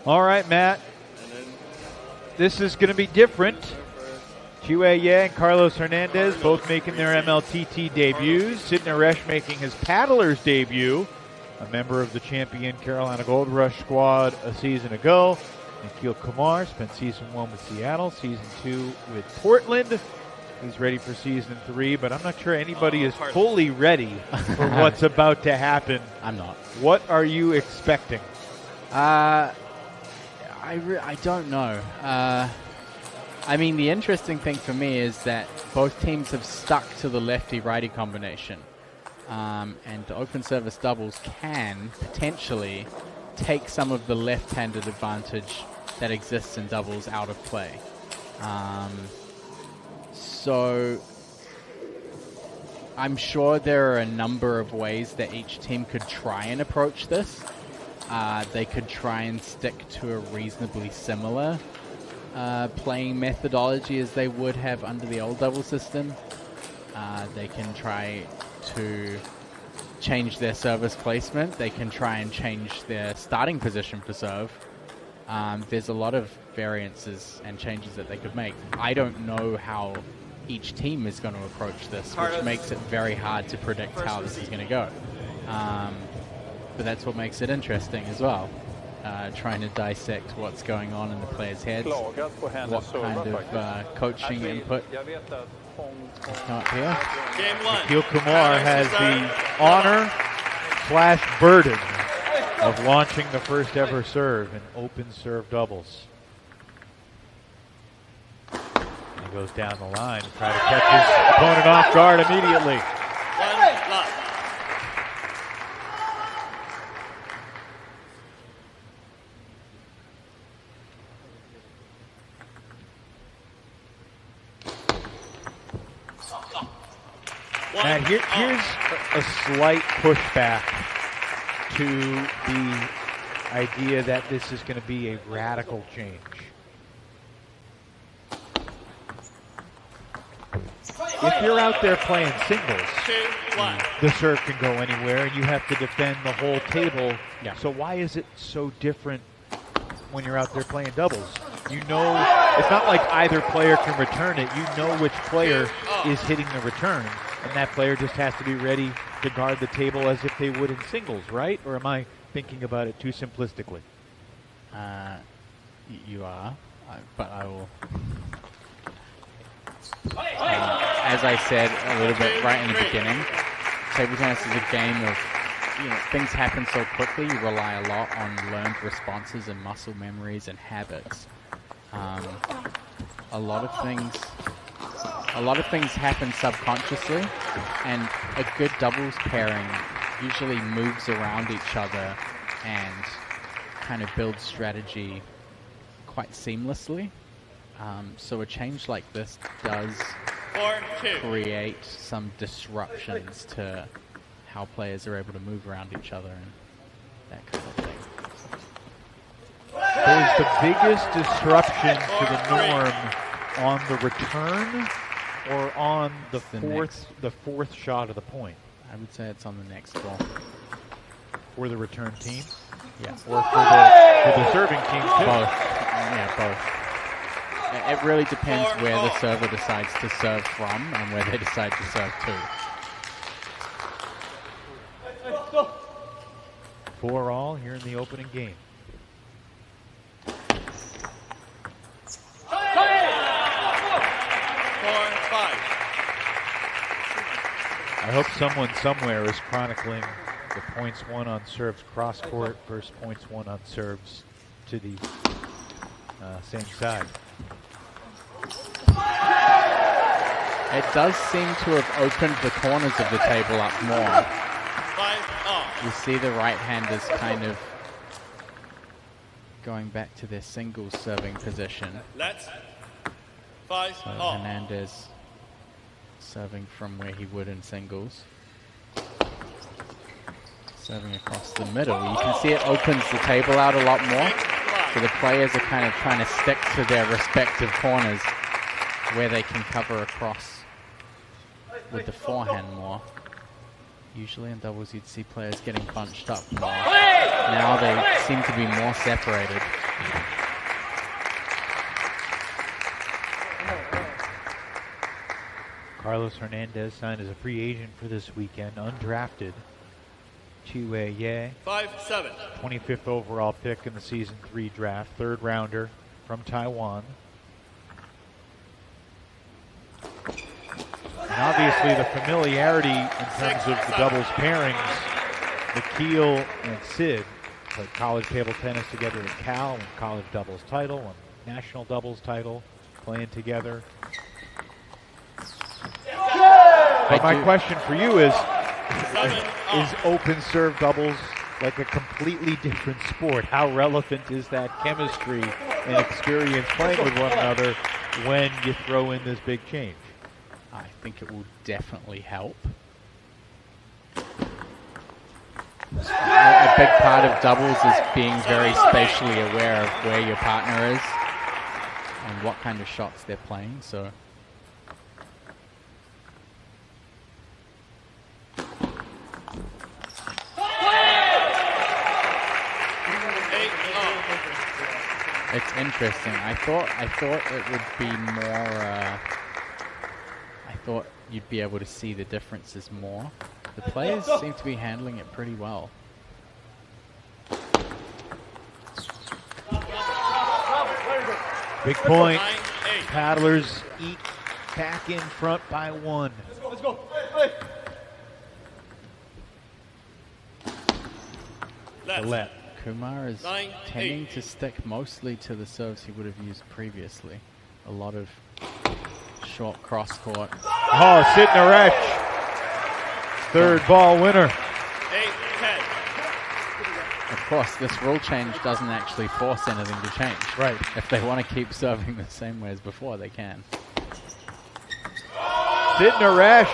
All right, Matt. This is going to be different. Chihue Ye and Carlos Hernandez both making their MLTT debuts. Sid Naresh making his paddler's debut, a member of the champion Carolina Gold Rush squad a season ago. Akil Kumar spent season 1 with Seattle, season 2 with Portland. He's ready for season 3, but I'm not sure anybody is fully ready for what's about to happen. I'm not. What are you expecting? I don't know. I mean, the interesting thing for me is that both teams have stuck to the lefty-righty combination. And open service doubles can potentially take some of the left-handed advantage that exists in doubles out of play. So I'm sure there are a number of ways that each team could try and approach this. They could try and stick to a reasonably similar playing methodology as they would have under the old double system. They can try to change their service placement. They can try and change their starting position for serve. There's a lot of variances and changes that they could make. I don't know how each team is going to approach this, which makes it very hard to predict how this is going to go. But that's what makes it interesting as well. Trying to dissect what's going on in the players' heads, what kind of coaching input is not here. Akil Kumar has the honor/burden of launching the first ever serve in open serve doubles. He goes down the line to try to catch his opponent off guard immediately. Matt, here's a slight pushback to the idea that this is going to be a radical change. If you're out there playing singles, the serve can go anywhere and you have to defend the whole table. Yeah. So why is it so different when you're out there playing doubles? You know, it's not like either player can return it. You know which player is hitting the return, and that player just has to be ready to guard the table as if they would in singles, right? Or am I thinking about it too simplistically? You are, but I will. As I said a little bit right in the beginning, table tennis is a game of, things happen so quickly. You rely a lot on learned responses and muscle memories and habits. A lot of things happen subconsciously, and a good doubles pairing usually moves around each other and kind of builds strategy quite seamlessly. So a change like this does 4-2. create some disruptions to how players are able to move around each other and that kind of thing. So is the biggest disruption to the norm on the return or on the fourth shot of the point? I would say it's on the next ball. For the return team? Yeah. Or for the serving team too? Both. Yeah, both. It really depends where the server decides to serve from and where they decide to serve to. 4-all here in the opening game. I hope someone somewhere is chronicling the points won on serves cross court versus points won on serves to the same side. It does seem to have opened the corners of the table up more. You see the right-handers kind of going back to their singles serving position. So Hernandez serving from where he would in singles. Serving across the middle. You can see it opens the table out a lot more. So the players are kind of trying to stick to their respective corners where they can cover across with the forehand more. Usually in doubles you'd see players getting bunched up more. Now they seem to be more separated. Carlos Hernandez signed as a free agent for this weekend, undrafted. Chiwei 5-7. 25th overall pick in the Season 3 draft, third rounder from Taiwan. And obviously the familiarity in terms of the doubles pairings, Nikhil and Sid played college table tennis together at Cal, won college doubles title, won national doubles title, playing together. But my question for you is open serve doubles like a completely different sport? How relevant is that chemistry and experience playing with one another when you throw in this big change? I think it will definitely help. A big part of doubles is being very spatially aware of where your partner is and what kind of shots they're playing. So it's interesting. I thought it would be more. I thought you'd be able to see the differences more. The players seem to be handling it pretty well. Big point. Paddlers eat back in front by one. Let's go. Left. Kumar is tending to stick mostly to the serves he would have used previously. A lot of short cross court. Oh, Sid Naresh. Third ball winner. 8-10. Of course, this rule change doesn't actually force anything to change. Right. If they want to keep serving the same way as before, they can. Sid Naresh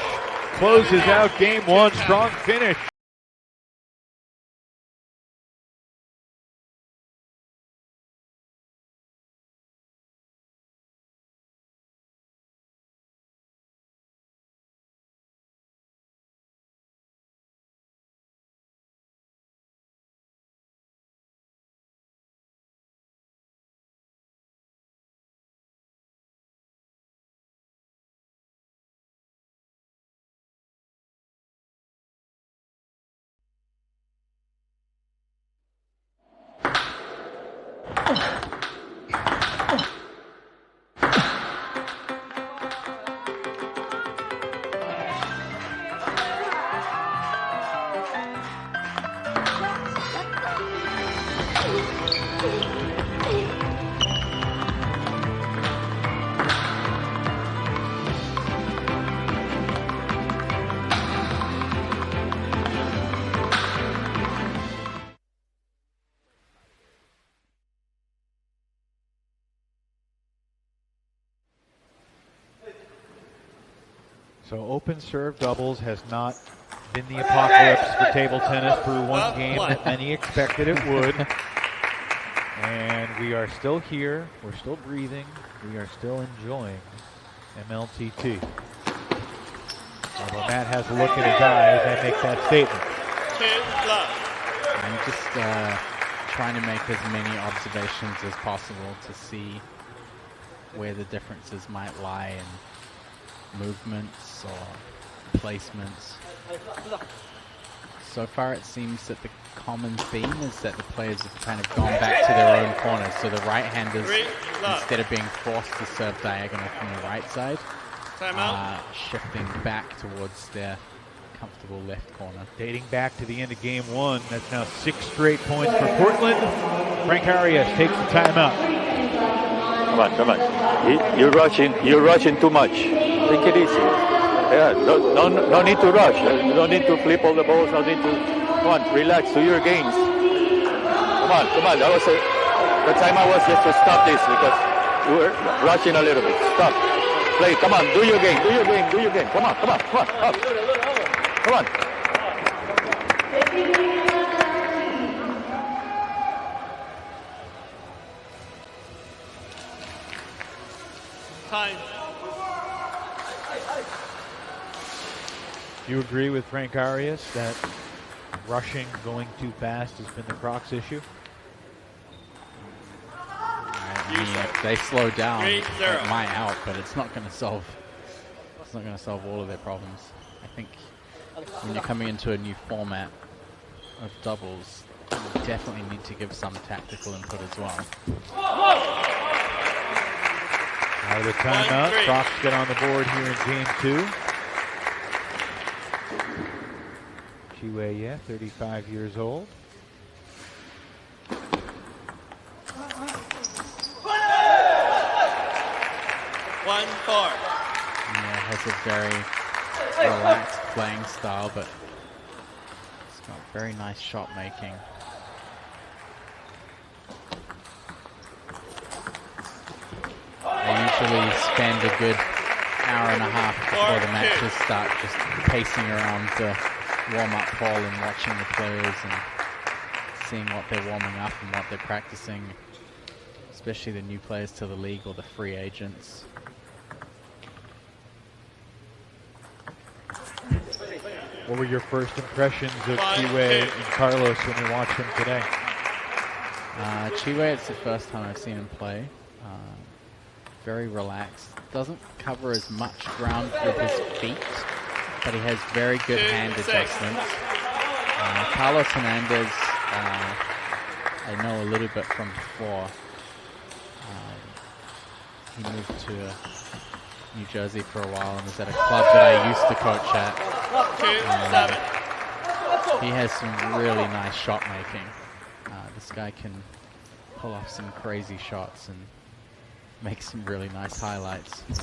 closes out game one. Strong finish. So open serve doubles has not been the apocalypse for table tennis through one game that many expected it would. And we are still here. We're still breathing. We are still enjoying MLTT. Although Matt has a look in his eyes, I make that statement. I'm just trying to make as many observations as possible to see where the differences might lie in movements or placements. So far it seems that the common theme is that the players have kind of gone back to their own corners. So the right-handers, instead of being forced to serve diagonal from the right side, are shifting back towards their comfortable left corner. Dating back to the end of game one, that's now 6 straight points for Portland. Frank Arias takes the timeout. Come on. You're rushing too much. Take it easy. Yeah, no need to rush. No need to flip all the balls. No need to. Come on, relax. Do your games. Come on. The timeout was just to stop this because you were rushing a little bit. Stop. Play. Come on. Do your game. Come on. Up. Come on. Time. Do you agree with Frank Arias that rushing, going too fast has been the Crocs issue? I mean, if they slow down, it might help, but it's not going to solve. It's not going to solve all of their problems. I think when you're coming into a new format of doubles, you definitely need to give some tactical input as well. Out of the timeout, Crocs get on the board here in game 2. Chiwei, 35 years old. One four. Yeah, has a very relaxed playing style, but it's got very nice shot making. They usually spend a good hour and a half before the matches start just pacing around the warm-up hall and watching the players and seeing what they're warming up and what they're practicing, especially the new players to the league or the free agents. What were your first impressions of Chiwei and Carlos when you watched them today? Chiwei, it's the first time I've seen him play. Very relaxed. Doesn't cover as much ground with his feet, but he has very good hand adjustments. Carlos Hernandez, I know a little bit from before. He moved to New Jersey for a while and was at a club that I used to coach at. He has some really nice shot making. This guy can pull off some crazy shots and make some really nice highlights. He's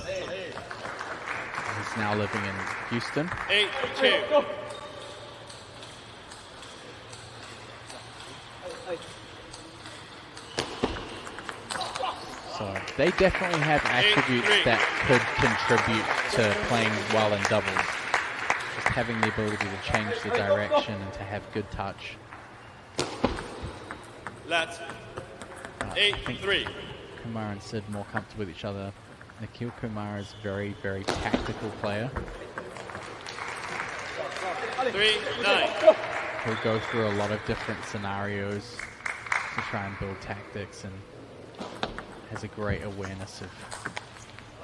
now living in Houston. 8-2. So they definitely have attributes that could contribute to playing well in doubles. Just having the ability to change the direction and to have good touch. That's 8-3. Kumar and Sid more comfortable with each other. Nikhil Kumar is a very, very tactical player. 3-9. He'll go through a lot of different scenarios to try and build tactics, and has a great awareness of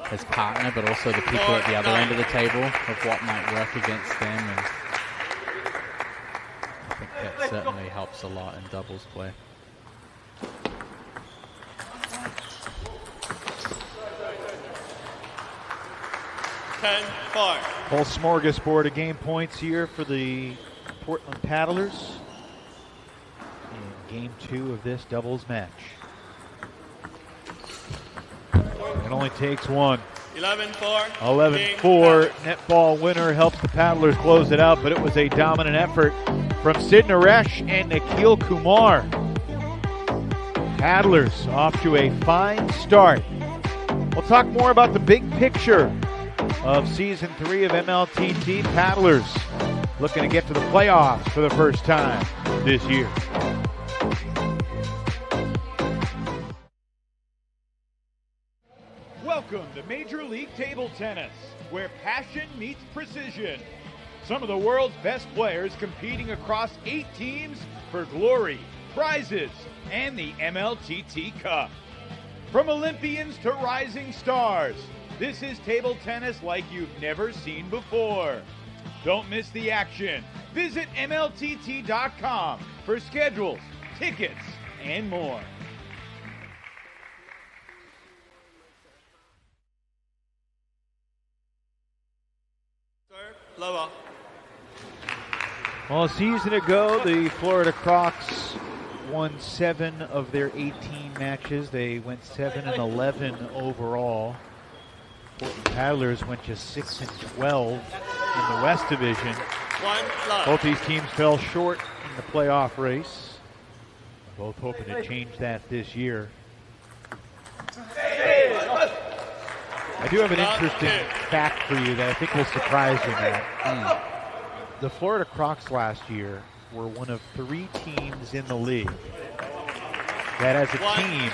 his partner, but also the people at the other end of the table, of what might work against them. And I think that certainly helps a lot in doubles play. Whole smorgasbord of game points here for the Portland Paddlers in game 2 of this doubles match. It only takes one. 11-4. 11-4. Net ball winner helps the Paddlers close it out, but it was a dominant effort from Sid Naresh and Nikhil Kumar. Paddlers off to a fine start. We'll talk more about the big picture of Season 3 of MLTT. Paddlers looking to get to the playoffs for the first time this year. Welcome to Major League Table Tennis, where passion meets precision. Some of the world's best players competing across 8 teams for glory, prizes, and the MLTT Cup. From Olympians to rising stars, this is table tennis like you've never seen before. Don't miss the action. Visit MLTT.com for schedules, tickets, and more. Lower. Well, a season ago, the Florida Crocs won 7 of their 18 matches. They went 7-11 overall. Portland Paddlers went just 6-12 in the West Division. Both these teams fell short in the playoff race. Both hoping to change that this year. I do have an interesting fact for you that I think will surprise you, Matt. The Florida Crocs last year were one of 3 teams in the league that as a team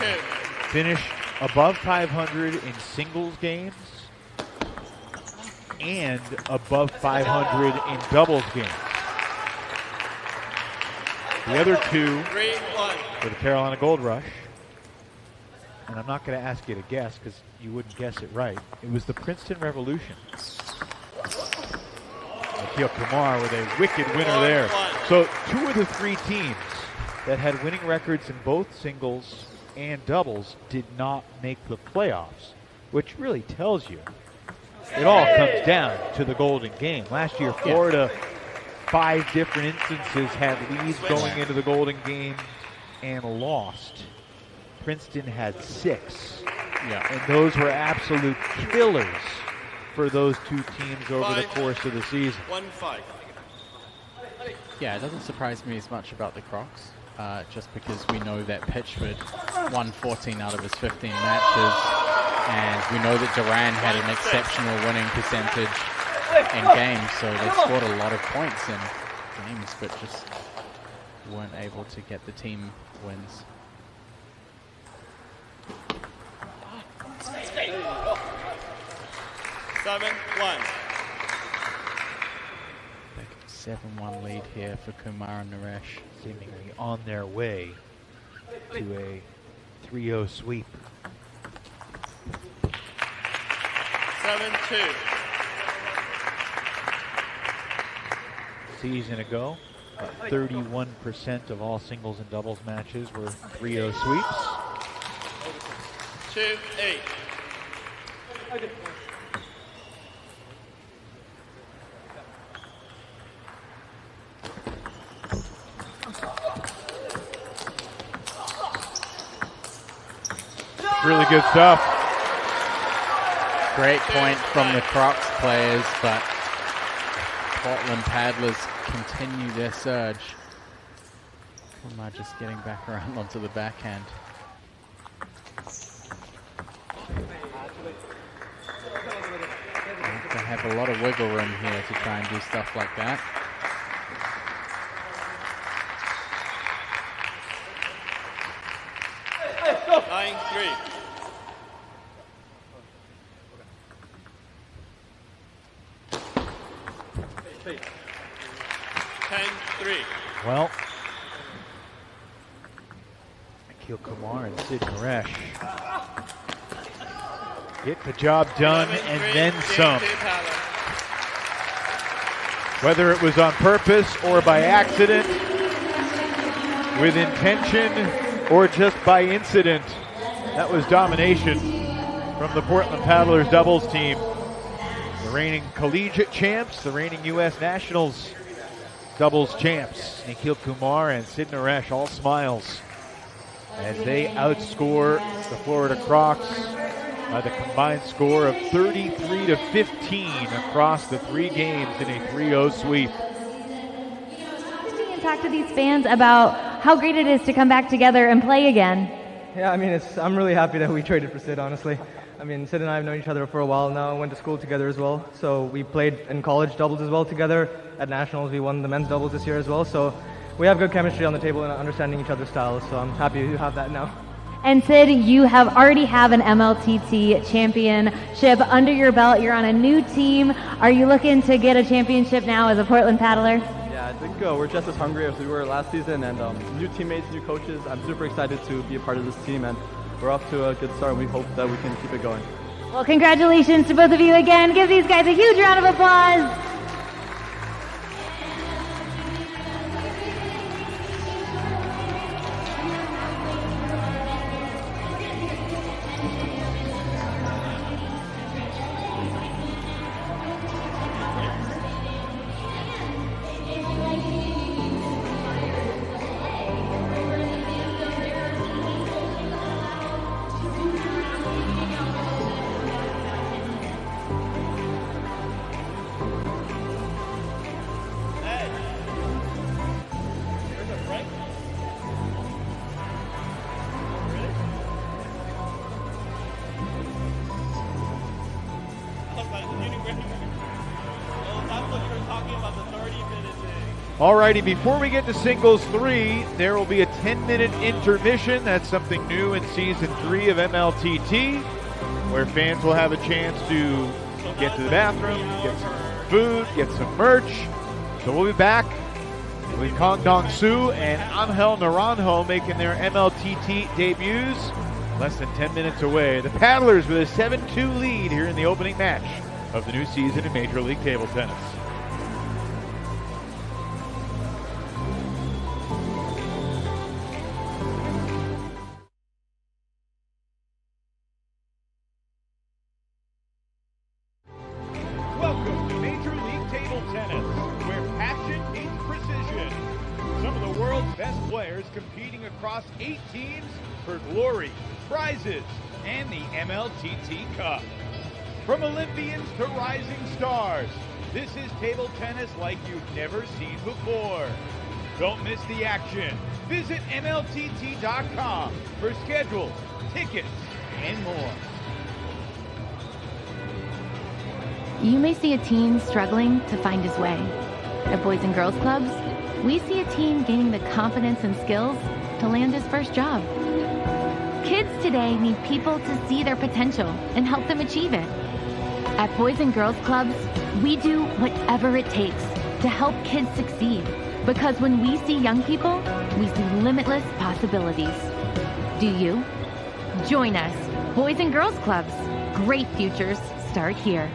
finished above 500 in singles games and above 500 in doubles games. The other 2 were the Carolina Gold Rush. And I'm not going to ask you to guess because you wouldn't guess it right. It was the Princeton Revolution. Akil Kumar with a wicked winner there. So 2 of the 3 teams that had winning records in both singles and doubles did not make the playoffs, which really tells you it all comes down to the Golden Game. Last year, Florida, 5 different instances had leads going into the Golden Game and lost. Princeton had 6. And those were absolute killers for those 2 teams over the course of the season. 1-5. Yeah, it doesn't surprise me as much about the Crocs, just because we know that Pitchford won 14 out of his 15 matches, and we know that Durant had an exceptional winning percentage in games, so they scored a lot of points in games, but just weren't able to get the team wins. Seven, 1. 7-1 lead here for Kumar and Naresh. Seemingly on their way to a 3-0 sweep. 7-2. Season ago, 31% of all singles and doubles matches were 3-0 sweeps. 2-8. Really good stuff. Great point from the Crocs players, but Portland Paddlers continue their surge. Kumar just getting back around onto the backhand. They have a lot of wiggle room here to try and do stuff like that. Nine, 3. 10-3. Well, Akil Kumar and Sid Naresh get the job done and then some. Whether it was on purpose or by accident, with intention or just by incident, that was domination from the Portland Paddlers doubles team. The reigning collegiate champs, the reigning U.S. Nationals doubles champs, Akil Kumar and Sid Naresh, all smiles as they outscore the Florida Crocs by the combined score of 33-15 across the 3 games in a 3-0 sweep. And talk to these fans about how great it is to come back together and play again. Yeah, I mean, I'm really happy that we traded for Sid, honestly. I mean, Sid and I have known each other for a while now, went to school together as well. So we played in college doubles as well together. At Nationals, we won the men's doubles this year as well. So we have good chemistry on the table and understanding each other's styles. So I'm happy to have that now. And Sid, you already have an MLTT championship under your belt. You're on a new team. Are you looking to get a championship now as a Portland paddler? Yeah, I think we're just as hungry as we were last season, and new teammates, new coaches. I'm super excited to be a part of this team, and we're off to a good start, and we hope that we can keep it going. Well, congratulations to both of you again. Give these guys a huge round of applause. Alrighty, before we get to singles 3, there will be a 10-minute intermission. That's something new in season 3 of MLTT, where fans will have a chance to get to the bathroom, get some food, get some merch. So we'll be back with Dong-Soo and Angel Naranjo making their MLTT debuts less than 10 minutes away. The Paddlers with a 7-2 lead here in the opening match of the new season in Major League Table Tennis. Welcome to Major League Table Tennis, where passion meets precision. Some of the world's best players competing across 8 teams for glory, prizes, and the MLTT Cup. From Olympians to rising stars, this is table tennis like you've never seen before. Don't miss the action. Visit MLTT.com for schedules, tickets, and more. You may see a teen struggling to find his way. At Boys and Girls Clubs, we see a teen gaining the confidence and skills to land his first job. Kids today need people to see their potential and help them achieve it. At Boys and Girls Clubs, we do whatever it takes to help kids succeed. Because when we see young people, we see limitless possibilities. Do you? Join us, Boys and Girls Clubs. Great futures start here.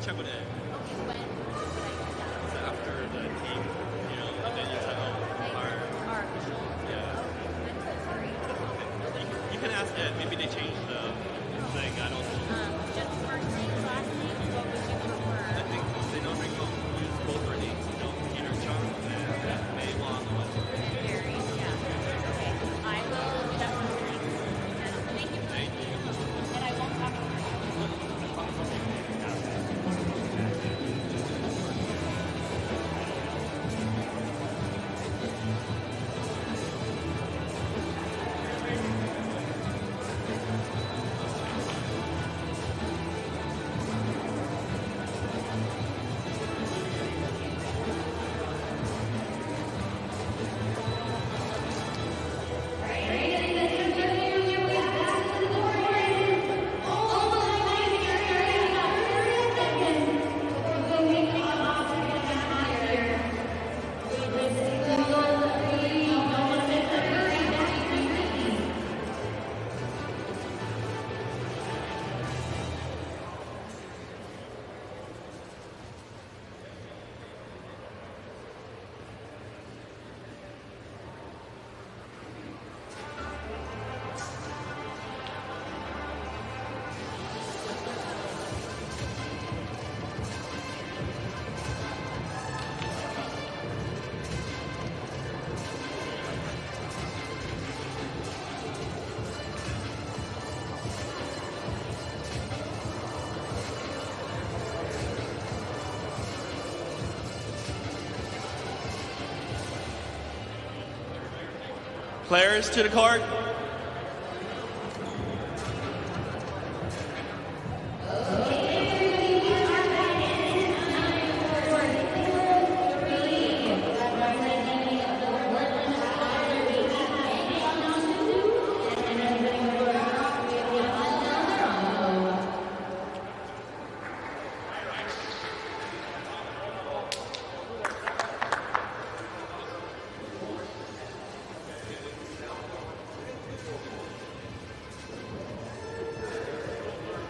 check with Ed. So after the team, you know, and then you tell our official. Yeah. You can ask Ed. Maybe they changed the thing. I don't know. Just first name, last name. What would you prefer? I think they normally use both our names. You know, Peter Chung and Mei Wang. Very, yeah. Okay. I will check with the team. Thank you. Thank you. And I won't talk to you. Players to the court.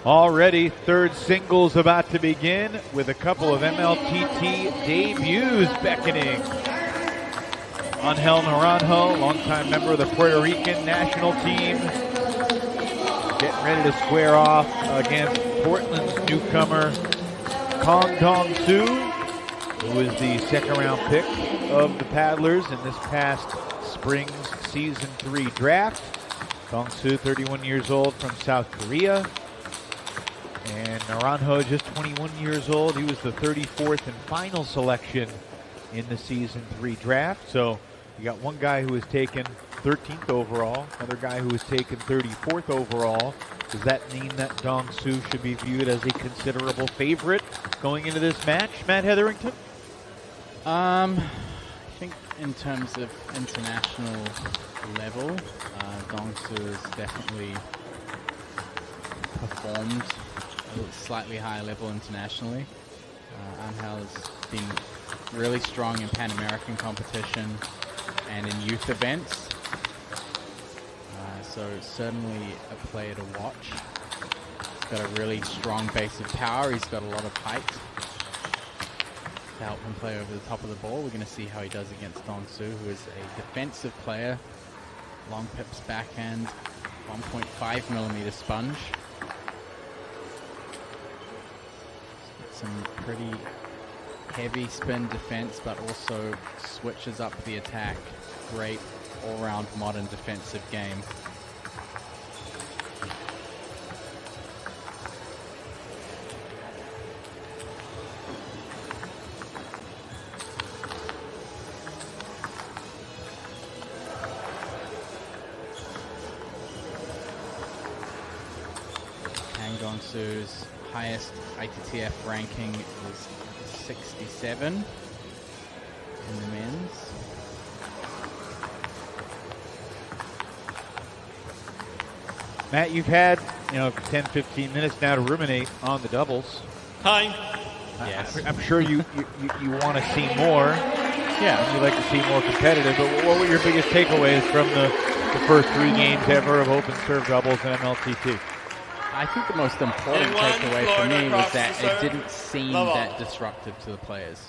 Already, third singles about to begin with a couple of MLTT debuts beckoning. Angel Naranjo, longtime member of the Puerto Rican national team, getting ready to square off against Portland's newcomer, Dong-Soo, who is the second-round pick of the Paddlers in this past spring's Season 3 draft. Dong-Soo, 31 years old, from South Korea. And Naranjo, just 21 years old. He was the 34th and final selection in the Season 3 draft. So you got one guy who was taken 13th overall, another guy who was taken 34th overall. Does that mean that Dong-Soo should be viewed as a considerable favorite going into this match, Matt Hetherington? I think in terms of international level, Dong-Soo has definitely performed a slightly higher level internationally. Angel has been really strong in Pan American competition and in youth events. So certainly a player to watch. He's got a really strong base of power. He's got a lot of height to help him play over the top of the ball. We're going to see how he does against Dong-Soo, who is a defensive player. Long pips backhand, 1.5 millimeter sponge. Some pretty heavy spin defense, but also switches up the attack. Great all-round modern defensive game. Dong-Soo's highest ITTF ranking was 67 in the men's. Matt, you've had 10-15 minutes now to ruminate on the doubles. Time. Yes. I'm sure you want to see more. Yeah. You'd like to see more competitive, but what were your biggest takeaways from the first 3 games ever of open serve doubles in MLTT? I think the most important takeaway for me was that it didn't seem that disruptive to the players.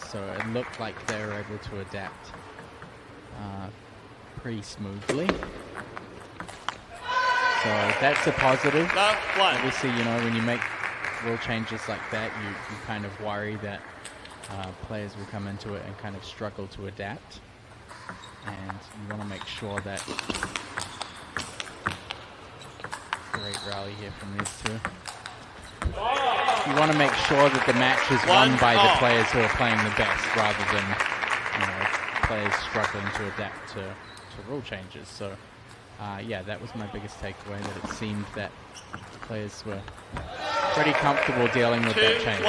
So it looked like they were able to adapt pretty smoothly. So that's a positive. Obviously, you know, when you make rule changes like that, you kind of worry that players will come into it and kind of struggle to adapt. And you want to make sure that... Great rally here from these two. You want to make sure that the match is won by the players who are playing the best, rather than, you know, players struggling to adapt to rule changes. So, yeah, that was my biggest takeaway, that it seemed that players were pretty comfortable dealing with that change.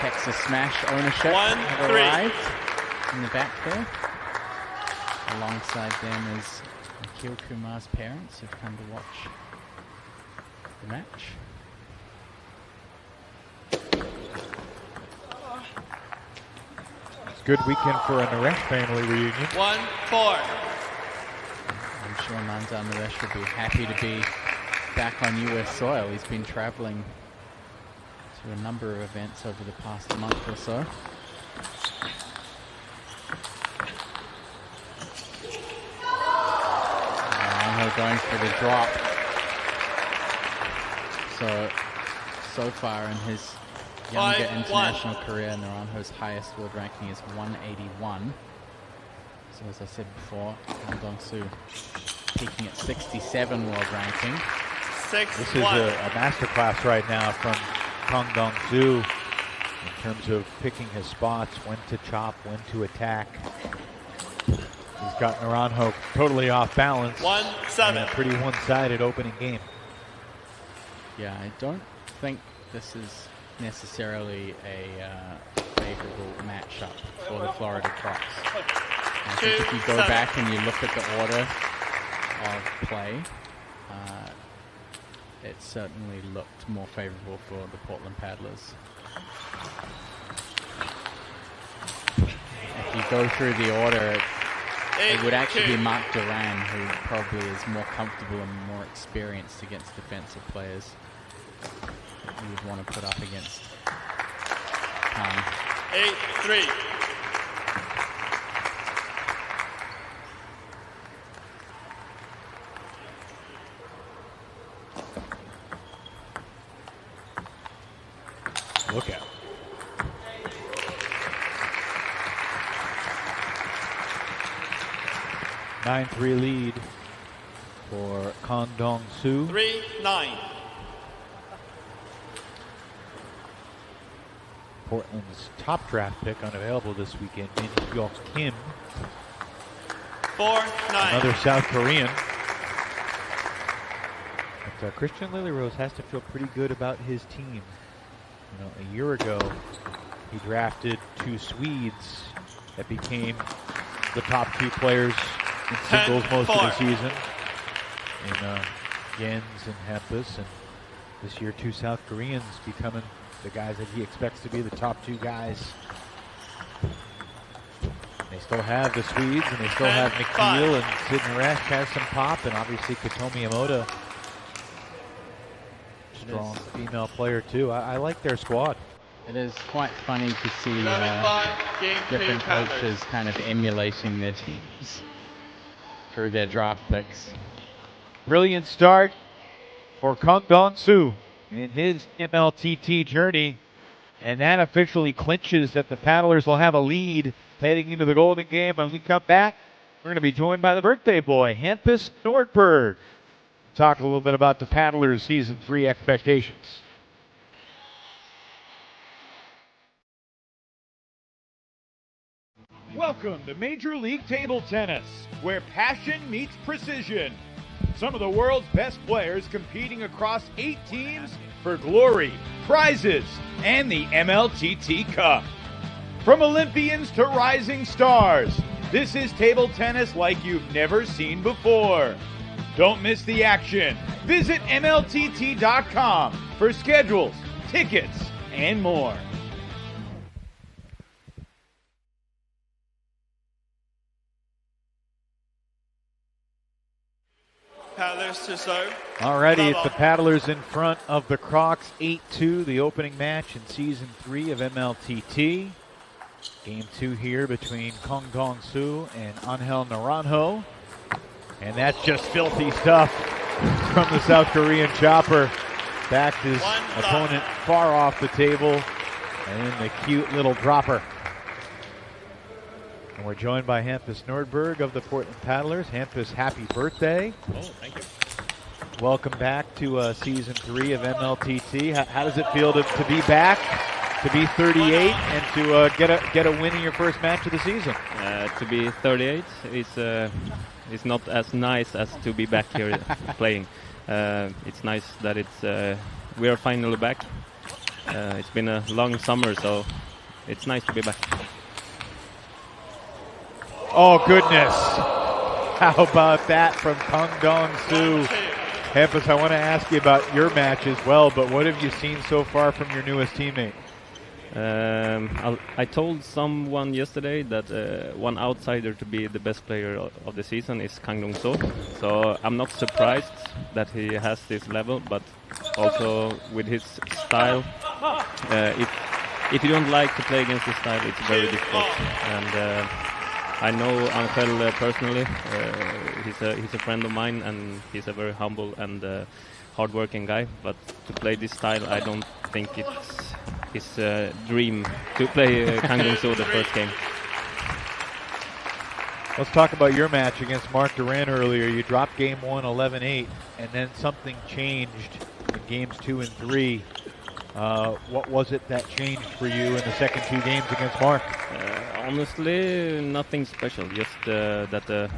Texas Smash ownership have arrived in the back there. Alongside them is Nikhil Kumar's parents who've come to watch the match. It's a good weekend for a Naresh family reunion. 1-4. I'm sure Nandan Naresh will be happy to be back on US soil. He's been traveling to a number of events over the past month or so. Naranjo going for the drop. So far in his younger international career, Naranjo's highest world ranking is 181. So as I said before, Dong-Soo peaking at 67 world ranking. This is a masterclass right now from Dong-Soo in terms of picking his spots, when to chop, when to attack. He's got Naranjo totally off balance. 1-7. A pretty one-sided opening game. Yeah, I don't think this is necessarily a favorable matchup for the Florida Crocs. I think if you go back and you look at the order of play, it certainly looked more favorable for the Portland Paddlers. If you go through the order, it would actually be Mark Durant, who probably is more comfortable and more experienced against defensive players you would want to put up against Kang. 8-3. Look out. A 9-3 lead for Dong-Soo. 3-9. Portland's top draft pick unavailable this weekend, Min Hyuk Kim. 4-9. Another South Korean. But Christian Lilyrose has to feel pretty good about his team. You know, a year ago, he drafted 2 Swedes that became the top 2 players in singles most of the season, in Jens and Hampus, and this year 2 South Koreans becoming the guys that he expects to be the top 2 guys. They still have the Swedes, and they still have Nikhil, and Sid Naresh has some pop, and obviously Katomi Omoda. Strong female player too. I like their squad. It is quite funny to see different coaches kind of emulating their teams through their draft picks. Brilliant start for Dong-Soo in his MLTT journey, and that officially clinches that the Paddlers will have a lead heading into the Golden Game. When we come back, we're going to be joined by the birthday boy, Hampus Nordberg. Talk a little bit about the Paddlers' Season 3 expectations. Welcome to Major League Table Tennis, where passion meets precision. Some of the world's best players competing across 8 teams for glory, prizes, and the MLTT Cup. From Olympians to rising stars, this is table tennis like you've never seen before. Don't miss the action. Visit MLTT.com for schedules, tickets, and more. paddlers to serve. Alrighty, it's the paddlers in front of the Crocs, 8-2, the opening match in Season 3 of MLTT. Game 2 here between Dong-Soo and Angel Naranjo. And that's just filthy stuff from the South Korean chopper. Backed his opponent far off the table. And then the cute little dropper. And we're joined by Hampus Nordberg of the Portland Paddlers. Hampus, happy birthday. Oh, thank you. Welcome back to Season 3 of MLTT. How does it feel to be back, to be 38, and to get a win in your first match of the season? To be 38 is not as nice as to be back here playing. It's nice that we are finally back. It's been a long summer, so it's nice to be back. Oh, goodness. How about that from Dong-Soo? Hampus, I want to ask you about your match as well, but what have you seen so far from your newest teammate? I told someone yesterday that one outsider to be the best player of the season is Dong-Soo. So I'm not surprised that he has this level, but also with his style, if you don't like to play against his style, it's very difficult. And I know Angel personally. He's a friend of mine, and he's a very humble and hard-working guy. But to play this style, I don't think it's his dream to play Dong-Soo the first game. Let's talk about your match against Mark Durant earlier. You dropped game 1, 11-8, and then something changed in games 2 and 3. What was it that changed for you in the second 2 games against Mark? Honestly, nothing special. Just that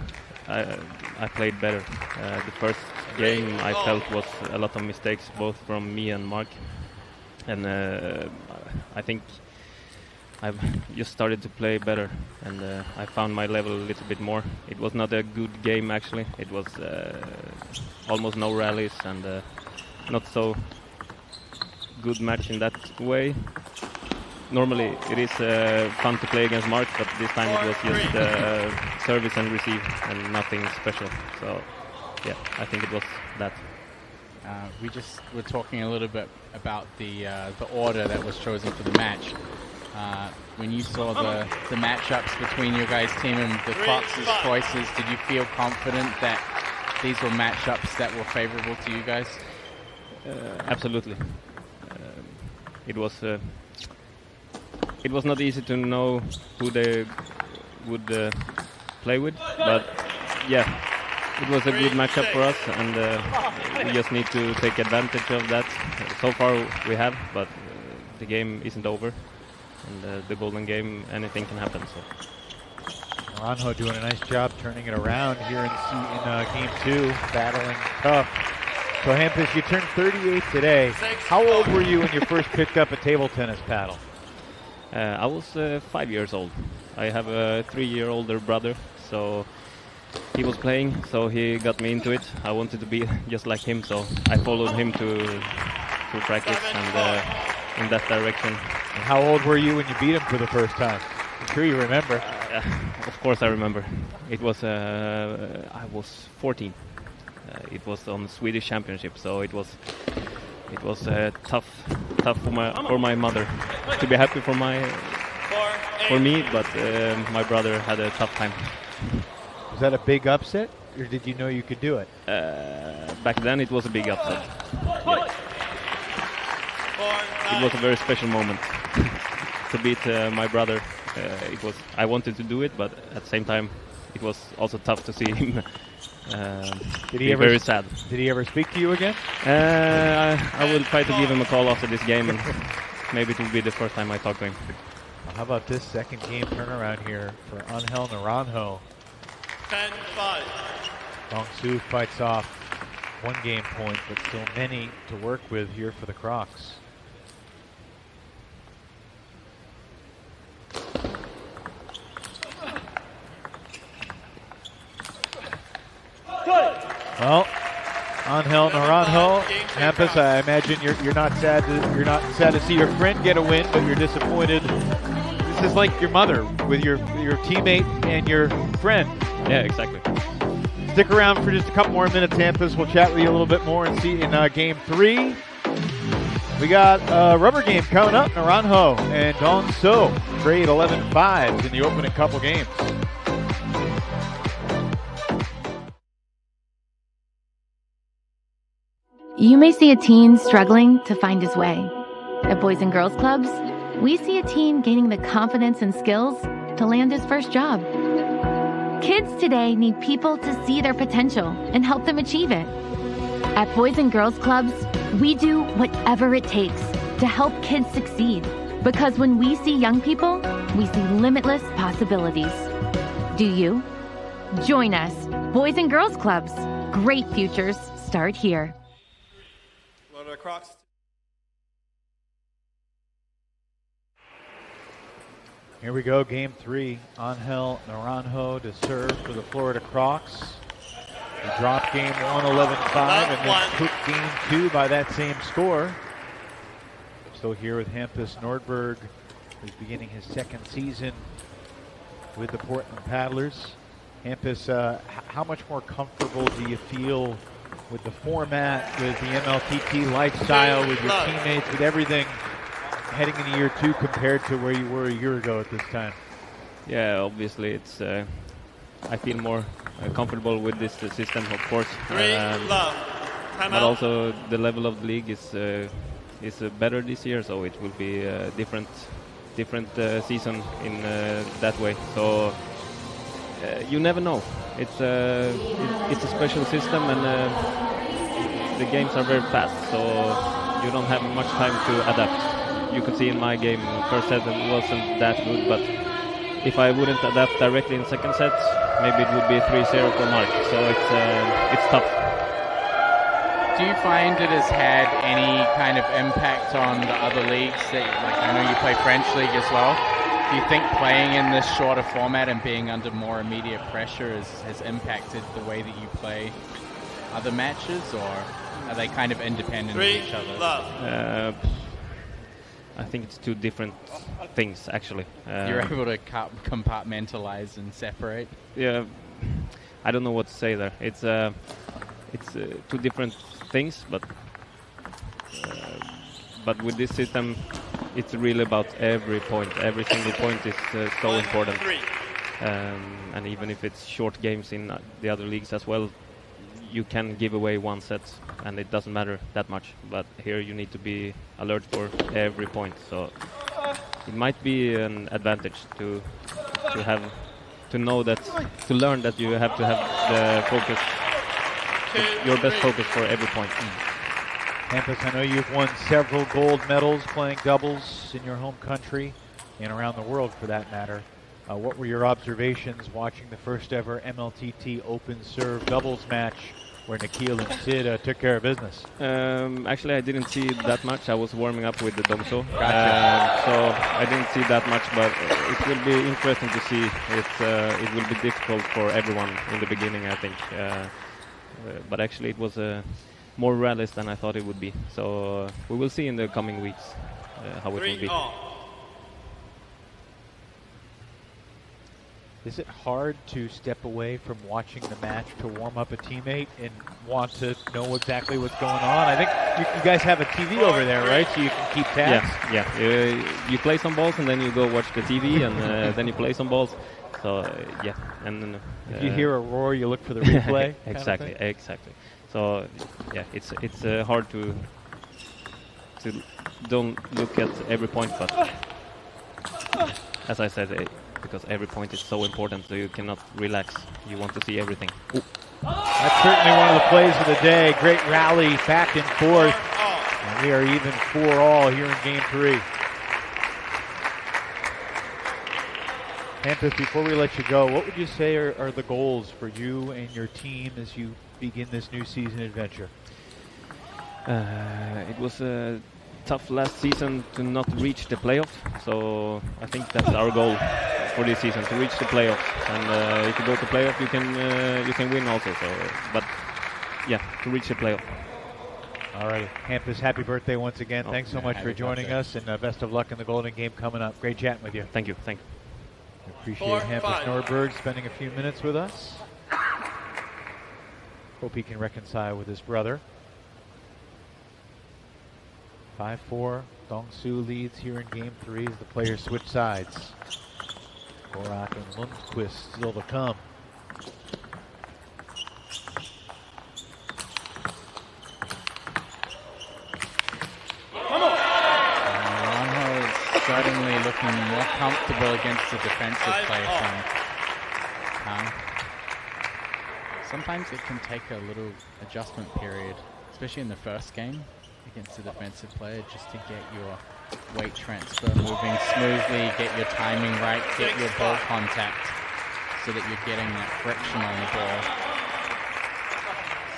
I played better. The first game I felt was a lot of mistakes, both from me and Mark. And I think I've just started to play better, and I found my level a little bit more. It was not a good game actually. It was almost no rallies and not so good match in that way. Normally it is fun to play against Mark, but this time it was just service and receive and nothing special. So yeah, I think it was that. We just were talking a little bit about the order that was chosen for the match. When you saw the matchups between your guys' team and the Crocs' choices, did you feel confident that these were matchups that were favorable to you guys? Absolutely. It was not easy to know who they would play with, but yeah, it was a good matchup for us, and we just need to take advantage of that. So far we have, but the game isn't over, and the golden game, anything can happen. So Naranjo doing a nice job turning it around here in game 2, battling tough. So Hampus, you turned 38 today. How old were you when you first picked up a table tennis paddle? I was 5 years old. I have a 3-year older brother, so he was playing, so he got me into it. I wanted to be just like him, so I followed him to practice and in that direction. And how old were you when you beat him for the first time? I'm sure you remember. Of course I remember. It was I was 14. It was on the Swedish Championship, so it was tough for my mother. To be happy for me, but my brother had a tough time. Was that a big upset, or did you know you could do it? Back then it was a big upset. Yeah. It was a very special moment to beat my brother. I wanted to do it, but at the same time it was also tough to see him very sad. Did he ever speak to you again? I will try to give him a call after this game, and maybe it will be the first time I talk to him. Well, how about this second game turnaround here for Angel Naranjo? 10-5. Dong-Soo fights off 1 game point, but still many to work with here for the Crocs. Well, Angel Naranjo, Hampus, I imagine you're not sad to see your friend get a win, but you're disappointed. This is like your mother with your teammate and your friend. Yeah, exactly. Stick around for just a couple more minutes, Hampus. We'll chat with you a little bit more and see in Game 3. We got a rubber game coming up. Naranjo and Dong-Soo trade 11-5s in the opening couple games. You may see a teen struggling to find his way. At Boys and Girls Clubs, we see a teen gaining the confidence and skills to land his first job. Kids today need people to see their potential and help them achieve it. At Boys and Girls Clubs, we do whatever it takes to help kids succeed. Because when we see young people, we see limitless possibilities. Do you? Join us, Boys and Girls Clubs. Great futures start here. Florida Crocs. Here we go, Game 3. Angel Naranjo to serve for the Florida Crocs. He dropped Game 1 11-5 and then took Game 2 by that same score. Still here with Hampus Nordberg, who's beginning his second season with the Portland Paddlers. Hampus, how much more comfortable do you feel with the format, with the MLTT lifestyle, with your teammates, with everything heading into year 2 compared to where you were a year ago at this time? Yeah, obviously it's. I feel more comfortable with this system, of course. But also the level of the league is better this year, so it will be a different season in that way. So you never know. It's a special system, and the games are very fast, so you don't have much time to adapt. You could see in my game, first set it wasn't that good, but if I wouldn't adapt directly in second set, maybe it would be 3-0 for Mark. So it's tough. Do you find it has had any kind of impact on the other leagues? I know you play French league as well. Do you think playing in this shorter format and being under more immediate pressure has impacted the way that you play other matches, or are they kind of independent of each other? I think it's two different things, actually. You're able to compartmentalize and separate? Yeah, I don't know what to say there. It's two different things, but with this system, it's really about every point. Every single point is so important. And even if it's short games in the other leagues as well, you can give away one set and it doesn't matter that much, but here you need to be alert for every point, so it might be an advantage to know that, to learn that you have to have the focus, your best focus for every point. Hampus, I know you've won several gold medals playing doubles in your home country and around the world for that matter. What were your observations watching the first ever MLTT Open Serve doubles match where Nikhil and Sid took care of business? Actually, I didn't see that much. I was warming up with the Dong-Soo. Gotcha. So I didn't see that much, but it will be interesting to see. It will be difficult for everyone in the beginning, I think. But actually, it was more rallies than I thought it would be. So we will see in the coming weeks how it will be. Is it hard to step away from watching the match to warm up a teammate and want to know exactly what's going on? I think you guys have a TV over there, right? So you can keep tabs? Yeah. You play some balls and then you go watch the TV and then you play some balls. So, yeah. And if you hear a roar, you look for the replay? Exactly. So, yeah, it's hard to don't look at every point, but as I said, because every point is so important, so you cannot relax. You want to see everything. Ooh. That's certainly one of the plays of the day. Great rally back and forth. And we are even 4-all here in Game 3. Hampus, before we let you go, what would you say are the goals for you and your team as you begin this new season adventure? It was a tough last season to not reach the playoff, so I think that's our goal for this season, to reach the playoffs. And if you go to playoff, you can win also. So, but yeah, to reach the playoff. All right, Hampus, happy birthday once again. Thanks so much for joining us, and best of luck in the Golden Game coming up. Great chatting with you. Thank you. I appreciate Hampus Nordberg spending a few minutes with us. Hope he can reconcile with his brother. 5-4. Dong-Soo leads here in game 3 as the players switch sides. Gorak and Lundquist still to come. Naranjo is certainly looking more comfortable against the defensive play from Kang. Sometimes it can take a little adjustment period, especially in the first game against the defensive player, just to get your weight transfer moving smoothly, get your timing right, get your ball contact so that you're getting that friction on the ball.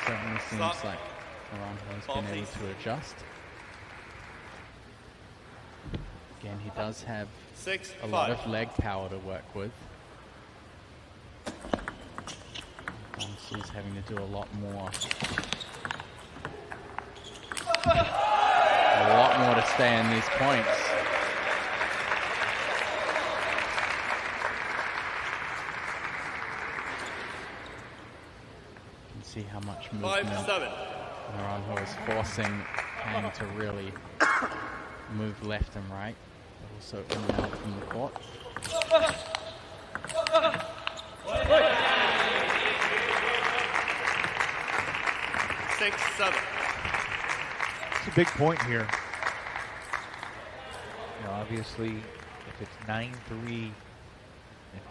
Certainly seems like Naranjo's been able to adjust. Again, he does have a lot of leg power to work with. Dong-Soo's having to do a lot more. A lot more to stay in these points. You can see how much movement Naranjo is forcing Kang to really move left and right, but also in and out from the court. 6-7. It's a big point here. You know, obviously, if it's 9-3 in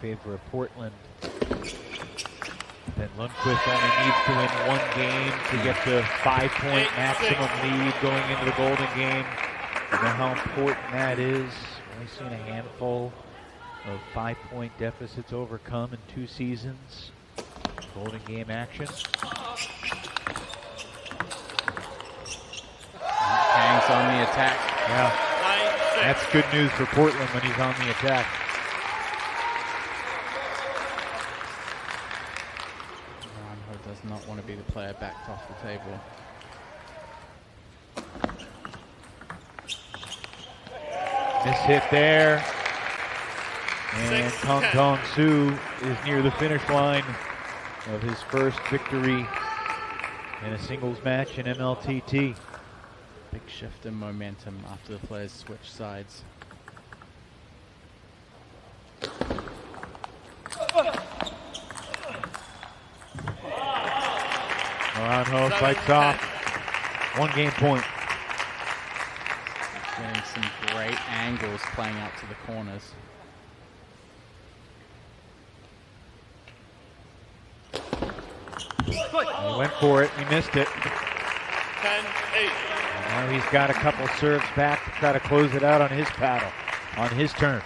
favor of Portland, then Lundquist only needs to win one game to get the 5-point maximum lead going into the Golden game. You know how important that is. Only seen a handful of 5-point deficits overcome in 2 seasons. Golden game action. Kang's on the attack. Yeah, that's good news for Portland when he's on the attack. Naranjo does not want to be the player backed off the table. Miss hit there. And Dong-Soo is near the finish line of his first victory in a singles match in MLTT. Big shift in momentum after the players switch sides. Naranjo fights off. 1 game point. Getting some great angles playing out to the corners. He went for it. He missed it. 10-8. Now he's got a couple serves back to try to close it out on his paddle, on his terms.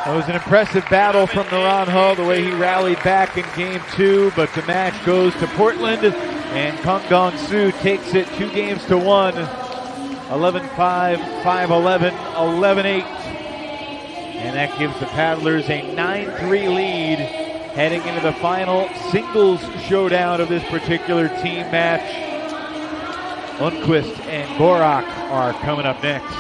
It was an impressive battle from Naranjo, the way he rallied back in game 2, but the match goes to Portland, and Dong-Soo takes it 2-1, 11-5, 5-11, 11-8. And that gives the Paddlers a 9-3 lead heading into the final singles showdown of this particular team match. Lundquist and Gorak are coming up next.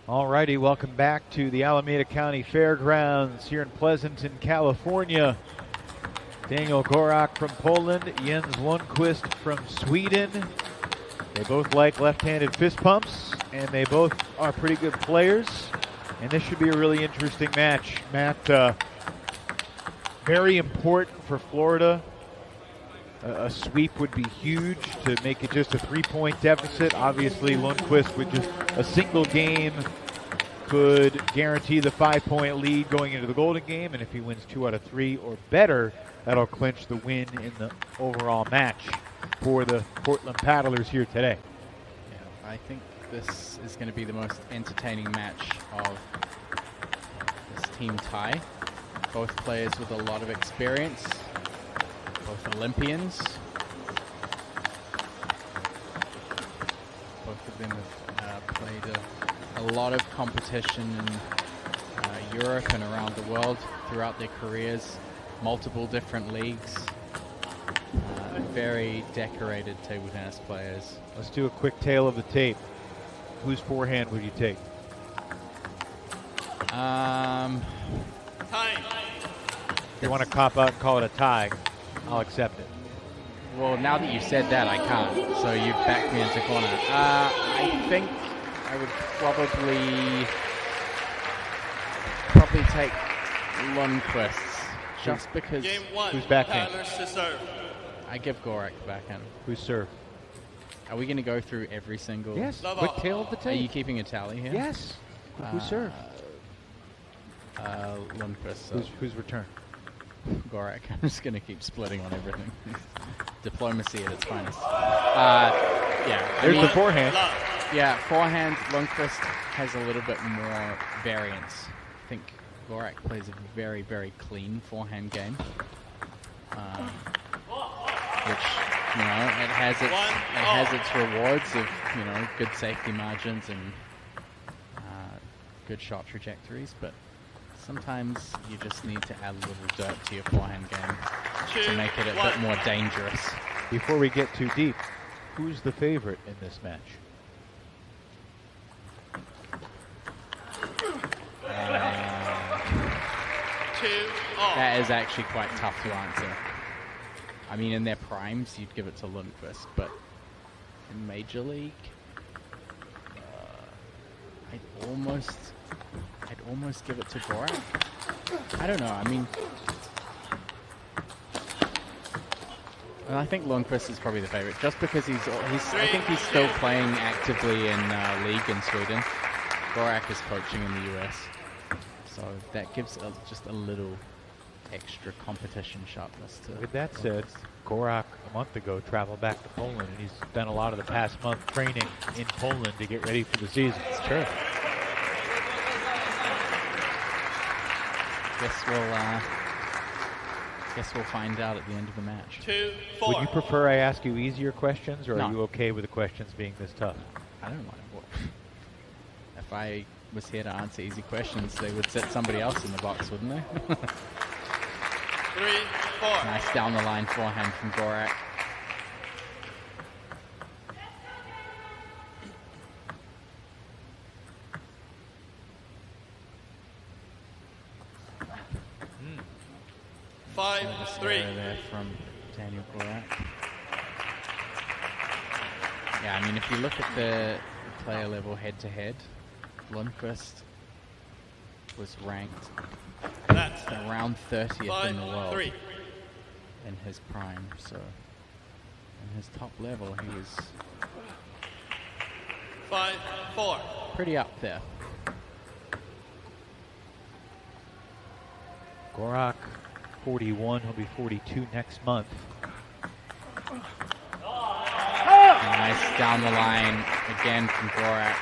Alrighty, welcome back to the Alameda County Fairgrounds here in Pleasanton, California. Daniel Gorak from Poland, Jens Lundquist from Sweden. They both like left-handed fist pumps, and they both are pretty good players. And this should be a really interesting match. Matt, very important for Florida. A sweep would be huge to make it just a 3-point deficit. Obviously, Lundquist with just a single game could guarantee the 5-point lead going into the Golden Game, and if he wins 2 out of 3 or better, that'll clinch the win in the overall match for the Portland Paddlers here today. Yeah, I think this is going to be the most entertaining match of this team tie. Both players with a lot of experience, both Olympians. Both of them have played a lot of competition in Europe and around the world throughout their careers, multiple different leagues. Very decorated table tennis players. Let's do a quick tale of the tape. Whose forehand would you take? If you want to cop out and call it a tie, I'll accept it. Well, now that you've said that, I can't. So you've backed me into corner. I think I would probably take Lundquist, just because. Game 1. Who's backhand? Paddlers to serve. I give Gorak the backhand. Who's serve? Are we going to go through every single? Yes. Quick tail of the tape. Are you keeping a tally here? Yes. Who's serve? Lundquist. Who's return? Gorak. I'm just going to keep splitting on everything. Diplomacy at its finest. Yeah. There's the forehand. Yeah, forehand. Lundquist has a little bit more variance. I think Gorak plays a very, very clean forehand game. Which, you know, it has its rewards of, good safety margins and good shot trajectories, but sometimes you just need to add a little dirt to your forehand game to make it a bit more dangerous. Before we get too deep, who's the favorite in this match? That is actually quite tough to answer. I mean, in their primes, you'd give it to Lundquist, but in Major League, I'd almost give it to Gorak. I don't know. I mean, I think Lundquist is probably the favorite, just because I think he's still playing actively in league in Sweden. Gorak is coaching in the US, so that gives just a little extra competition sharpness to. With that said, Gorak a month ago traveled back to Poland, and he's spent a lot of the past month training in Poland to get ready for the season. It's true. Guess we'll find out at the end of the match. 2-4. Would you prefer I ask you easier questions, or No. are you okay with the questions being this tough? I don't mind. If I was here to answer easy questions, they would set somebody else in the box, wouldn't they? 3-4. Nice down the line forehand from Gorak. Five, 3. There from Daniel Gorak. Yeah, I mean, if you look at the player level head-to-head, Lundquist was ranked around 30th in the world 3. in his prime. So, in his top level, he was 5-4. pretty up there. Gorak, 41. He'll be 42 next month. Nice down the line again from Gorak.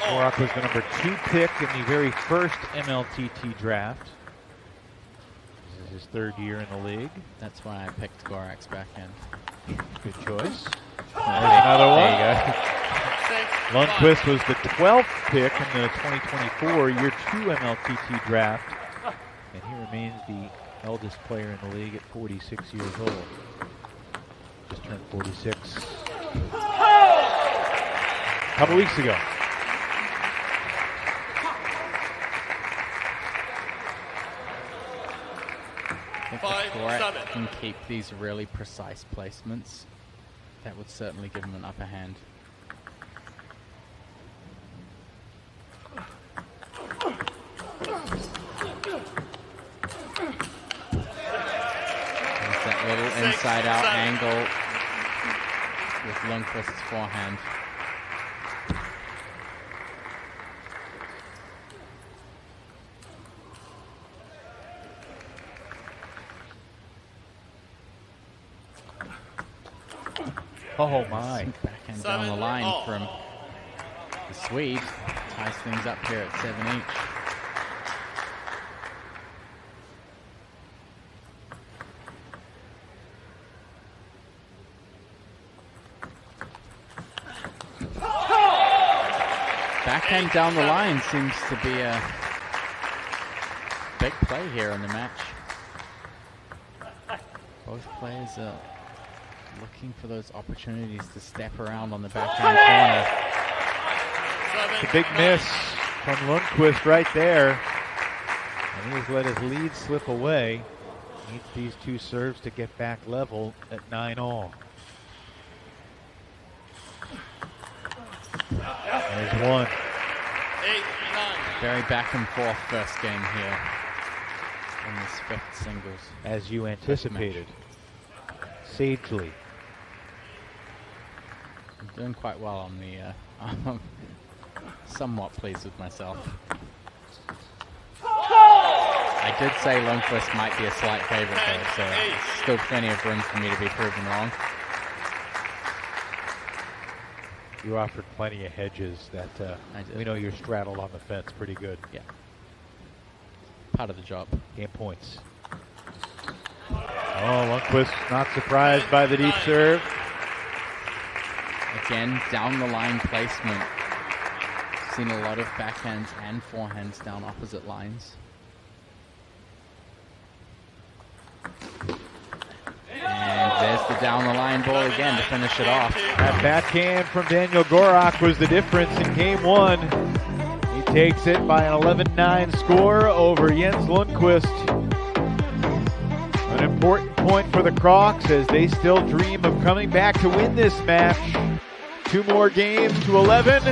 Gorak was the number 2 pick in the very first MLTT draft. This is his 3rd year in the league. That's why I picked Gorak's backhand. Good choice. There's another one. There you go. Lundquist was the 12th pick in the 2024 Year 2 MLTT draft. And he remains the eldest player in the league at 46 years old. Just turned 46 a couple weeks ago. I If 5, Gorak 7. can keep these really precise placements, that would certainly give him an upper hand. There's that little inside-out angle with Lundquist's forehand. Oh my. Backhand down the line from the Swede. Ties things up here at 7 each. Backhand down the line seems to be a big play here in the match. Both players are looking for those opportunities to step around on the backhand corner. It's a big miss from Lundquist right there. And he's let his lead slip away. Needs these two serves to get back level at 9-all. There's one. 8, 9. Very back and forth first game here in this fifth singles. As you anticipated. Sagely. I'm doing quite well on the, somewhat pleased with myself. I did say Lundquist might be a slight favorite though, so there's still plenty of room for me to be proven wrong. You offered plenty of hedges that we know you're straddled on the fence pretty good. Yeah. Part of the job. Game points. Oh, Lundquist not surprised by the deep serve. Again, down the line placement. Seen a lot of backhands and forehands down opposite lines. And there's the down the line ball again to finish it off. That backhand from Daniel Gorak was the difference in game one. He takes it by an 11-9 score over Jens Lundquist. An important point for the Crocs as they still dream of coming back to win this match. 2 more games to 11,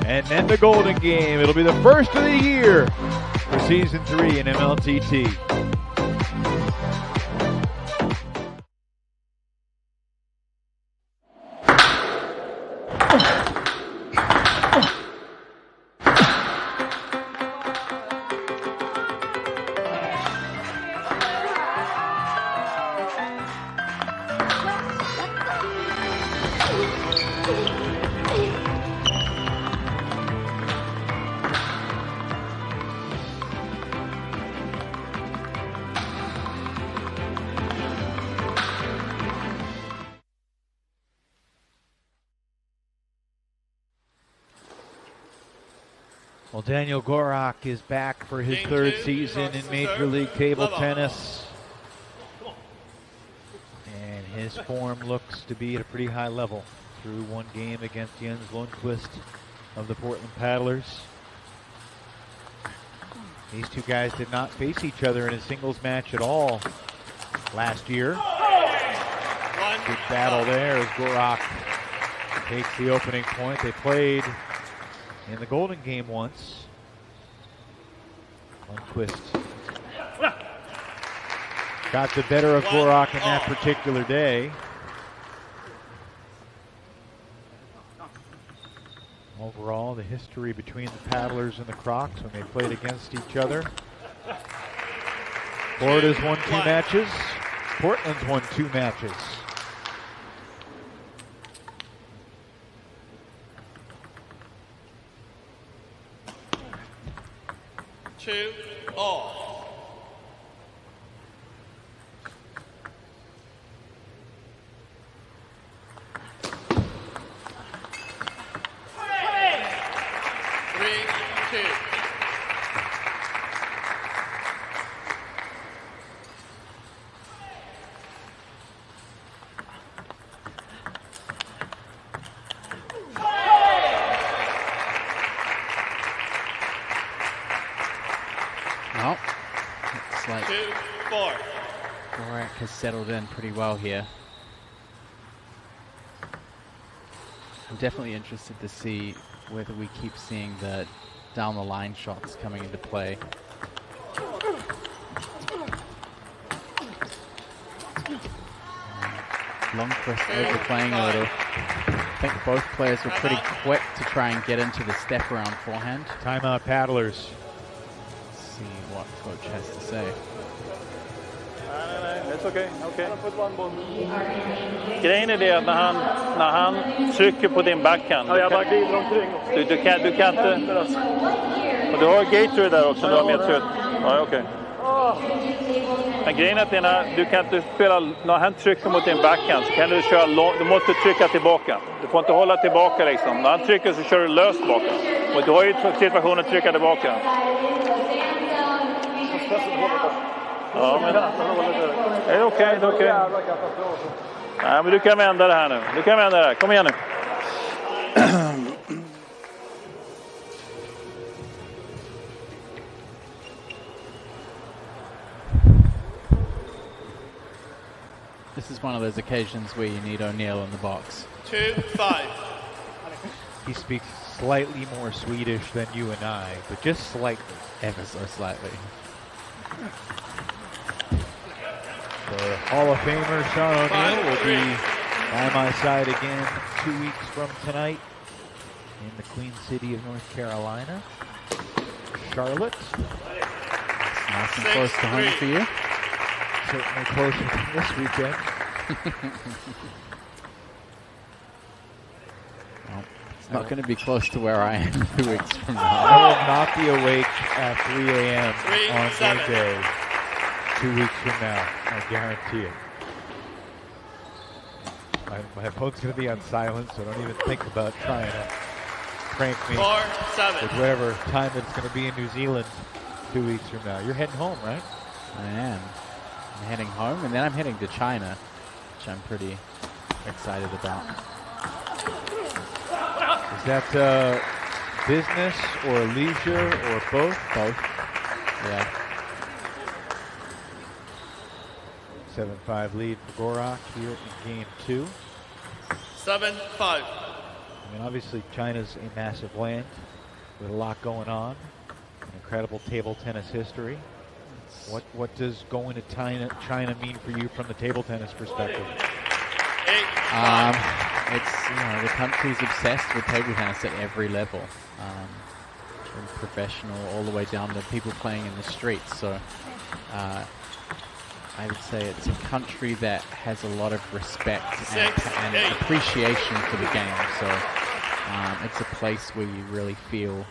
and then the Golden Game. It'll be the first of the year for Season 3 in MLTT. Well, Daniel Gorak is back for his third season in Major League Table Tennis. And his form looks to be at a pretty high level through one game against Jens Lundquist of the Portland Paddlers. These two guys did not face each other in a singles match at all last year. Good battle there as Gorak takes the opening point. They played in the Golden Game once. Lundquist got the better of Gorak in that particular day. Overall, the history between the Paddlers and the Crocs when they played against each other. Florida's won 2 matches. Portland's won 2 matches. Gorak has settled in pretty well here. I'm definitely interested to see whether we keep seeing the down the line shots coming into play. Lundquist overplaying a little. I think both players were pretty quick to try and get into the step around forehand. Timeout paddlers. Let's see what coach has to say. It's okay. Grejen är det att när han trycker på din backhand. Ja, jag bara glider omkring. Du kan inte. Och du har Gator där också, du har med trött. Ja, okej. Men grejen är att du kan inte spela, när han trycker mot din backhand så kan du köra långt, du måste trycka tillbaka. Du får inte hålla tillbaka liksom. När han trycker så kör du löst tillbaka. Och du har ju situationen att trycka tillbaka. Ja, men det är okej, det är okej. Nej, men du kan vända det här nu. Du kan vända det här. Kom igen nu. This is one of those occasions where you need O'Neill in the box. 2-5. He speaks slightly more Swedish than you and I, but just slightly. Ever so slightly. The Hall of Famer Sean O'Neill will be by my side again 2 weeks from tonight in the Queen City of North Carolina, Charlotte. It's nice and close to home for you. Certainly closer than this weekend. Well, it's not going to be close to where I am 2 weeks from now. I will not be awake at 3 a.m. on Monday 2 weeks from now. I guarantee it. My phone's going to be on silent, so don't even think about trying to prank me 4-7. with whatever time that it's going to be in New Zealand 2 weeks from now. You're heading home, right? I am. I'm heading home, and then I'm heading to China, which I'm pretty excited about. Is that business or leisure or both? Both. Yeah. 7-5 lead for Gorak here in game 2. 7-5. I mean, obviously China's a massive land with a lot going on, an incredible table tennis history. What does going to China mean for you from the table tennis perspective? It's, you know, the country's obsessed with table tennis at every level, from professional all the way down to people playing in the streets. So I would say it's a country that has a lot of respect and appreciation for the game. So it's a place where you really feel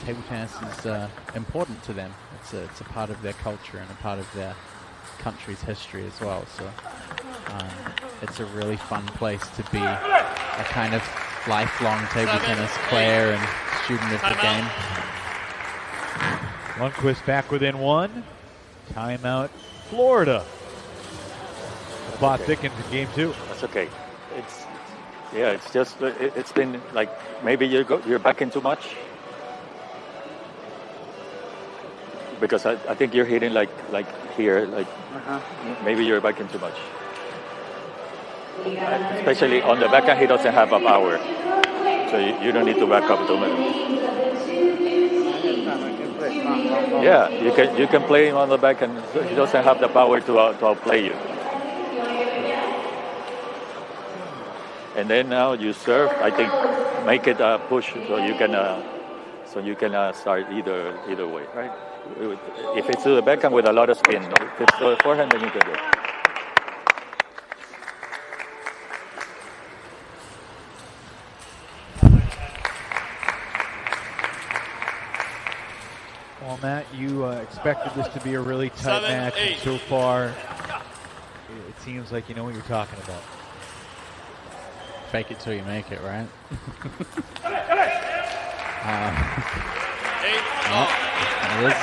table tennis is important to them. It's a part of their culture and a part of their country's history as well. So it's a really fun place to be a kind of lifelong table tennis player and student of the game. Lundquist back within 1. Timeout, Florida. The plot thickens in game 2. That's okay. It's just it's been like maybe you're backing too much. Because I think you're hitting like here, maybe you're backing too much. Especially on the backhand, he doesn't have a power, so you don't need to back up too much. Yeah, you can play him on the backhand. He doesn't have the power to outplay you. And then now you serve. I think make it a push so you can start either way, right? If it's to the backhand with a lot of spin, if it's to the forehand, then you can do it. Well, Matt, you expected this to be a really tight match, and so far, it seems like you know what you're talking about. Fake it till you make it, right?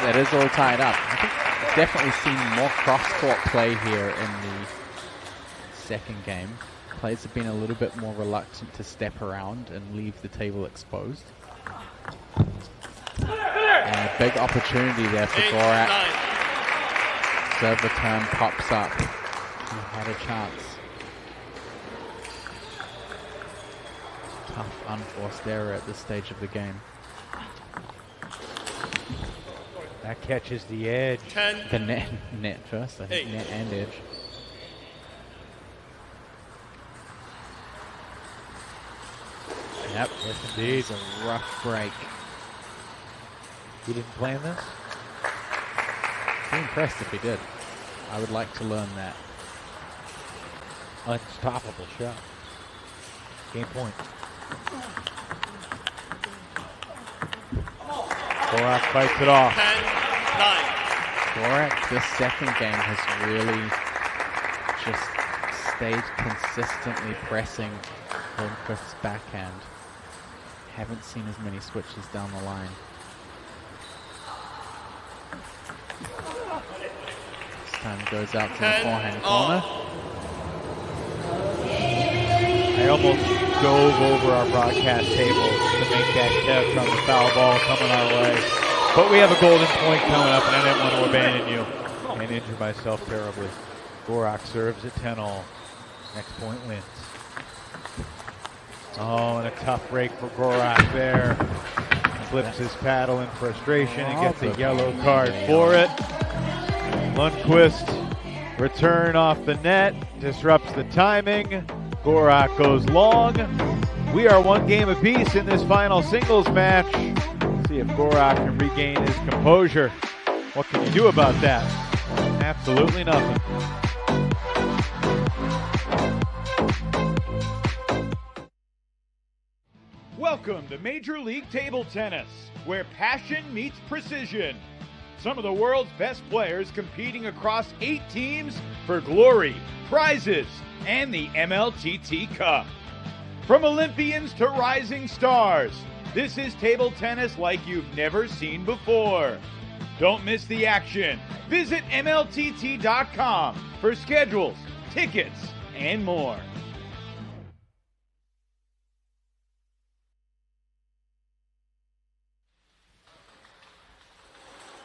It is all tied up. I think I've definitely seen more cross-court play here in the second game. Players have been a little bit more reluctant to step around and leave the table exposed. And a big opportunity there for Gorak serve return pops up. He had a chance. Tough unforced error at this stage of the game. That catches the edge. 10. The net first, I think. 8. Net and edge. Yep, yes indeed. It's a rough break. You didn't plan this? I'd be impressed if he did. I would like to learn that. Unstoppable shot. Game point. Gorak fights it off. 10, 9. Gorak, this second game has really just stayed consistently pressing Lundquist's backhand. Haven't seen as many switches down the line. This time goes out to the forehand corner. I almost dove over our broadcast table to make that catch on the foul ball coming our way. But we have a golden point coming up, and I didn't want to abandon you and injure myself terribly. Gorak serves at 10-all. Next point wins. Oh, and a tough break for Gorak there. Flips his paddle in frustration and gets a yellow card for it. Lundquist return off the net, disrupts the timing. Gorak goes long. We are one game apiece in this final singles match. See if Gorak can regain his composure. What can you do about that? Absolutely nothing. Welcome to Major League Table Tennis, where passion meets precision. Some of the world's best players competing across 8 teams for glory, prizes, and the MLTT Cup. From Olympians to rising stars, this is table tennis like you've never seen before. Don't miss the action. Visit MLTT.com for schedules, tickets, and more.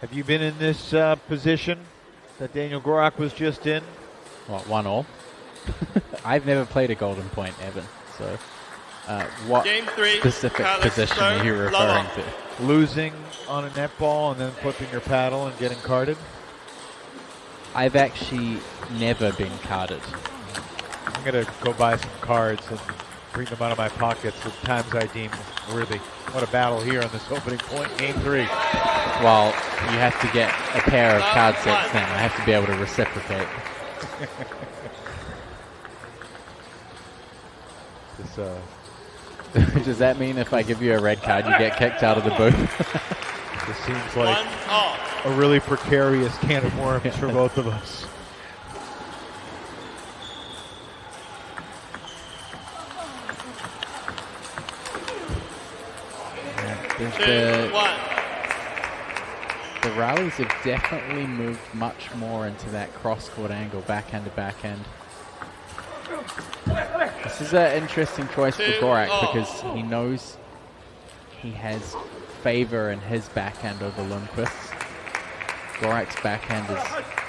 Have you been in this position that Daniel Gorak was just in? What, 1-all? I've never played a golden point, Evan. So, what Game 3, specific Calif position are you referring to? Losing on a net ball and then flipping your paddle and getting carded? I've actually never been carded. I'm going to go buy some cards and bring them out of my pockets at times I deem worthy. What a battle here on this opening point, game 3. Well, you have to get a pair of card sets then. I have to be able to reciprocate. Does that mean if I give you a red card, you get kicked out of the booth? This seems like a really precarious can of worms for both of us. The rallies have definitely moved much more into that cross-court angle, backhand to backhand. This is an interesting choice for Gorak because he knows he has favor in his backhand over Lundquist's. Gorak's backhand is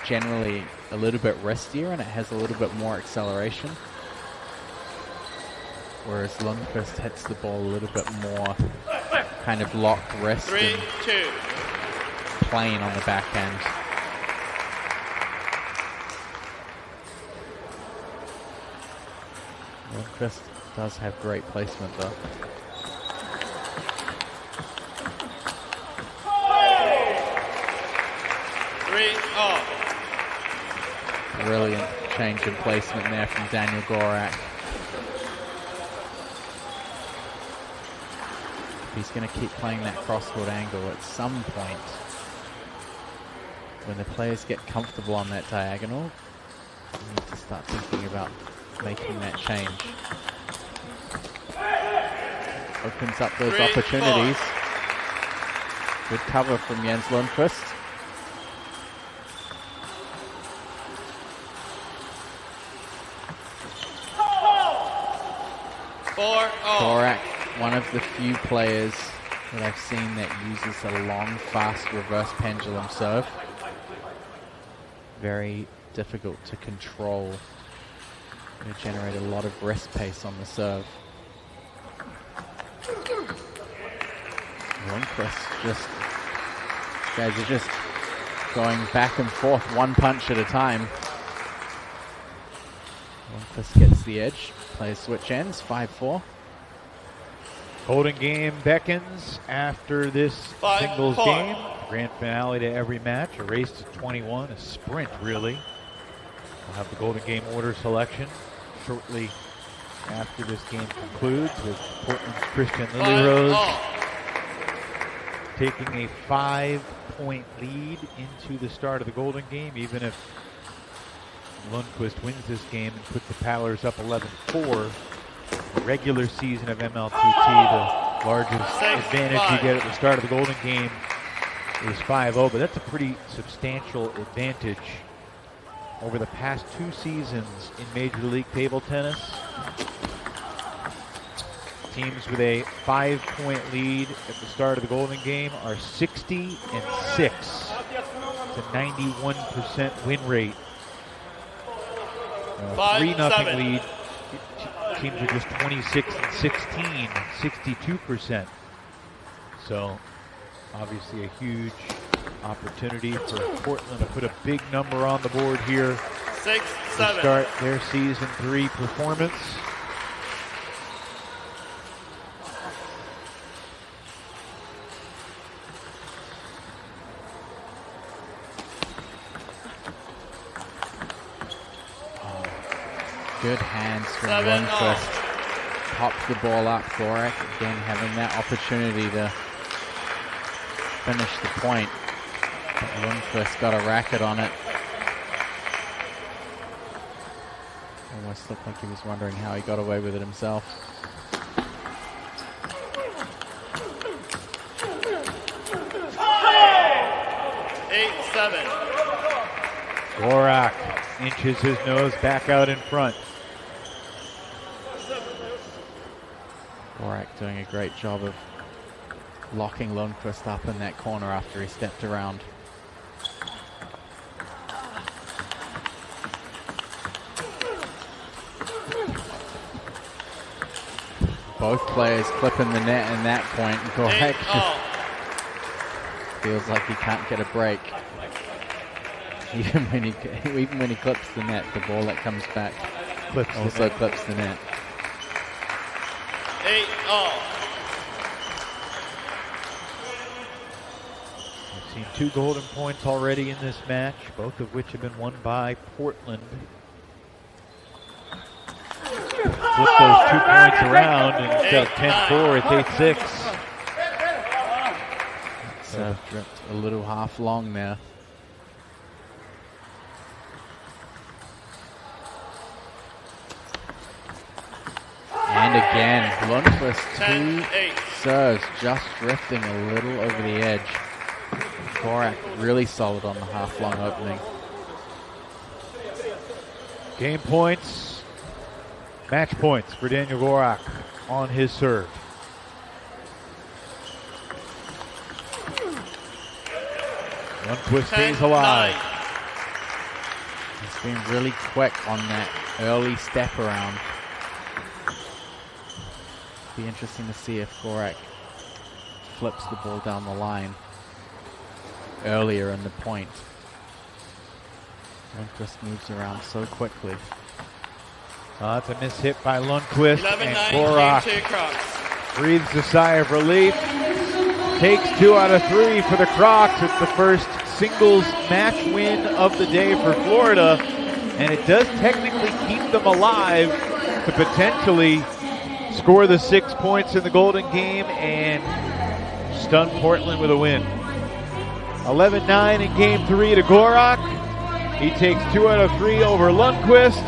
generally a little bit wristier and it has a little bit more acceleration, whereas Lundquist hits the ball a little bit more kind of locked wrist and plain on the backhand. Lundquist does have great placement though. Brilliant change in placement there from Daniel Gorak. He's going to keep playing that cross-court angle at some point. When the players get comfortable on that diagonal, you need to start thinking about making that change. Opens up those opportunities. Good cover from Jens Lundquist. Gorak, one of the few players that I've seen that uses a long, fast reverse pendulum serve. very difficult to control. Going to generate a lot of rest pace on the serve. Lundquist guys are just going back and forth, one punch at a time. Lundquist gets the edge, plays switch ends, 5-4. Golden game beckons after this singles game. Grand finale to every match, a race to 21, a sprint really. We'll have the Golden Game order selection shortly after this game concludes, with Portland's Christian Lilyrose taking a 5-point lead into the start of the Golden Game. Even if Lundquist wins this game and puts the Powers up 11-4, the regular season of MLTT, the largest advantage you get at the start of the Golden Game is 5-0, but that's a pretty substantial advantage over the past 2 seasons in Major League Table Tennis. Teams with a 5-point lead at the start of the Golden Game are 60-6. It's a 91% win rate. 3-0 lead. Teams are just 26-16, 62%. So obviously a huge opportunity for Portland to put a big number on the board here to start their season 3 performance. Good hands from Lundquist. Pops the ball up. Gorak again having that opportunity to finish the point. But Lundquist got a racket on it. Almost looked like he was wondering how he got away with it himself. Gorak inches his nose back out in front. Gorak doing a great job of locking Lundquist up in that corner after he stepped around. Both players clipping the net in that point. Gorak just feels like he can't get a break. Even when he clips the net, the ball that comes back also clips the net. 8-all. We've seen 2 golden points already in this match, both of which have been won by Portland. Flip those 2 points around, and instead of 10-4, it's 8-6. So dripped a little half long there. And again, Lundquist 2 serves, just drifting a little over the edge. Gorak really solid on the half-long opening. Game points, match points for Daniel Gorak on his serve. Lundquist stays alive. He's been really quick on that early step around. Be interesting to see if Gorak flips the ball down the line earlier in the point. Lundquist moves around so quickly. It's a mishit by Lundquist, and Gorak breathes a sigh of relief. Takes 2 out of 3 for the Crocs. It's the first singles match win of the day for Florida, and it does technically keep them alive to potentially score the 6 points in the Golden Game and stun Portland with a win. 11-9 in Game 3 to Gorak. He takes 2 out of 3 over Lundquist.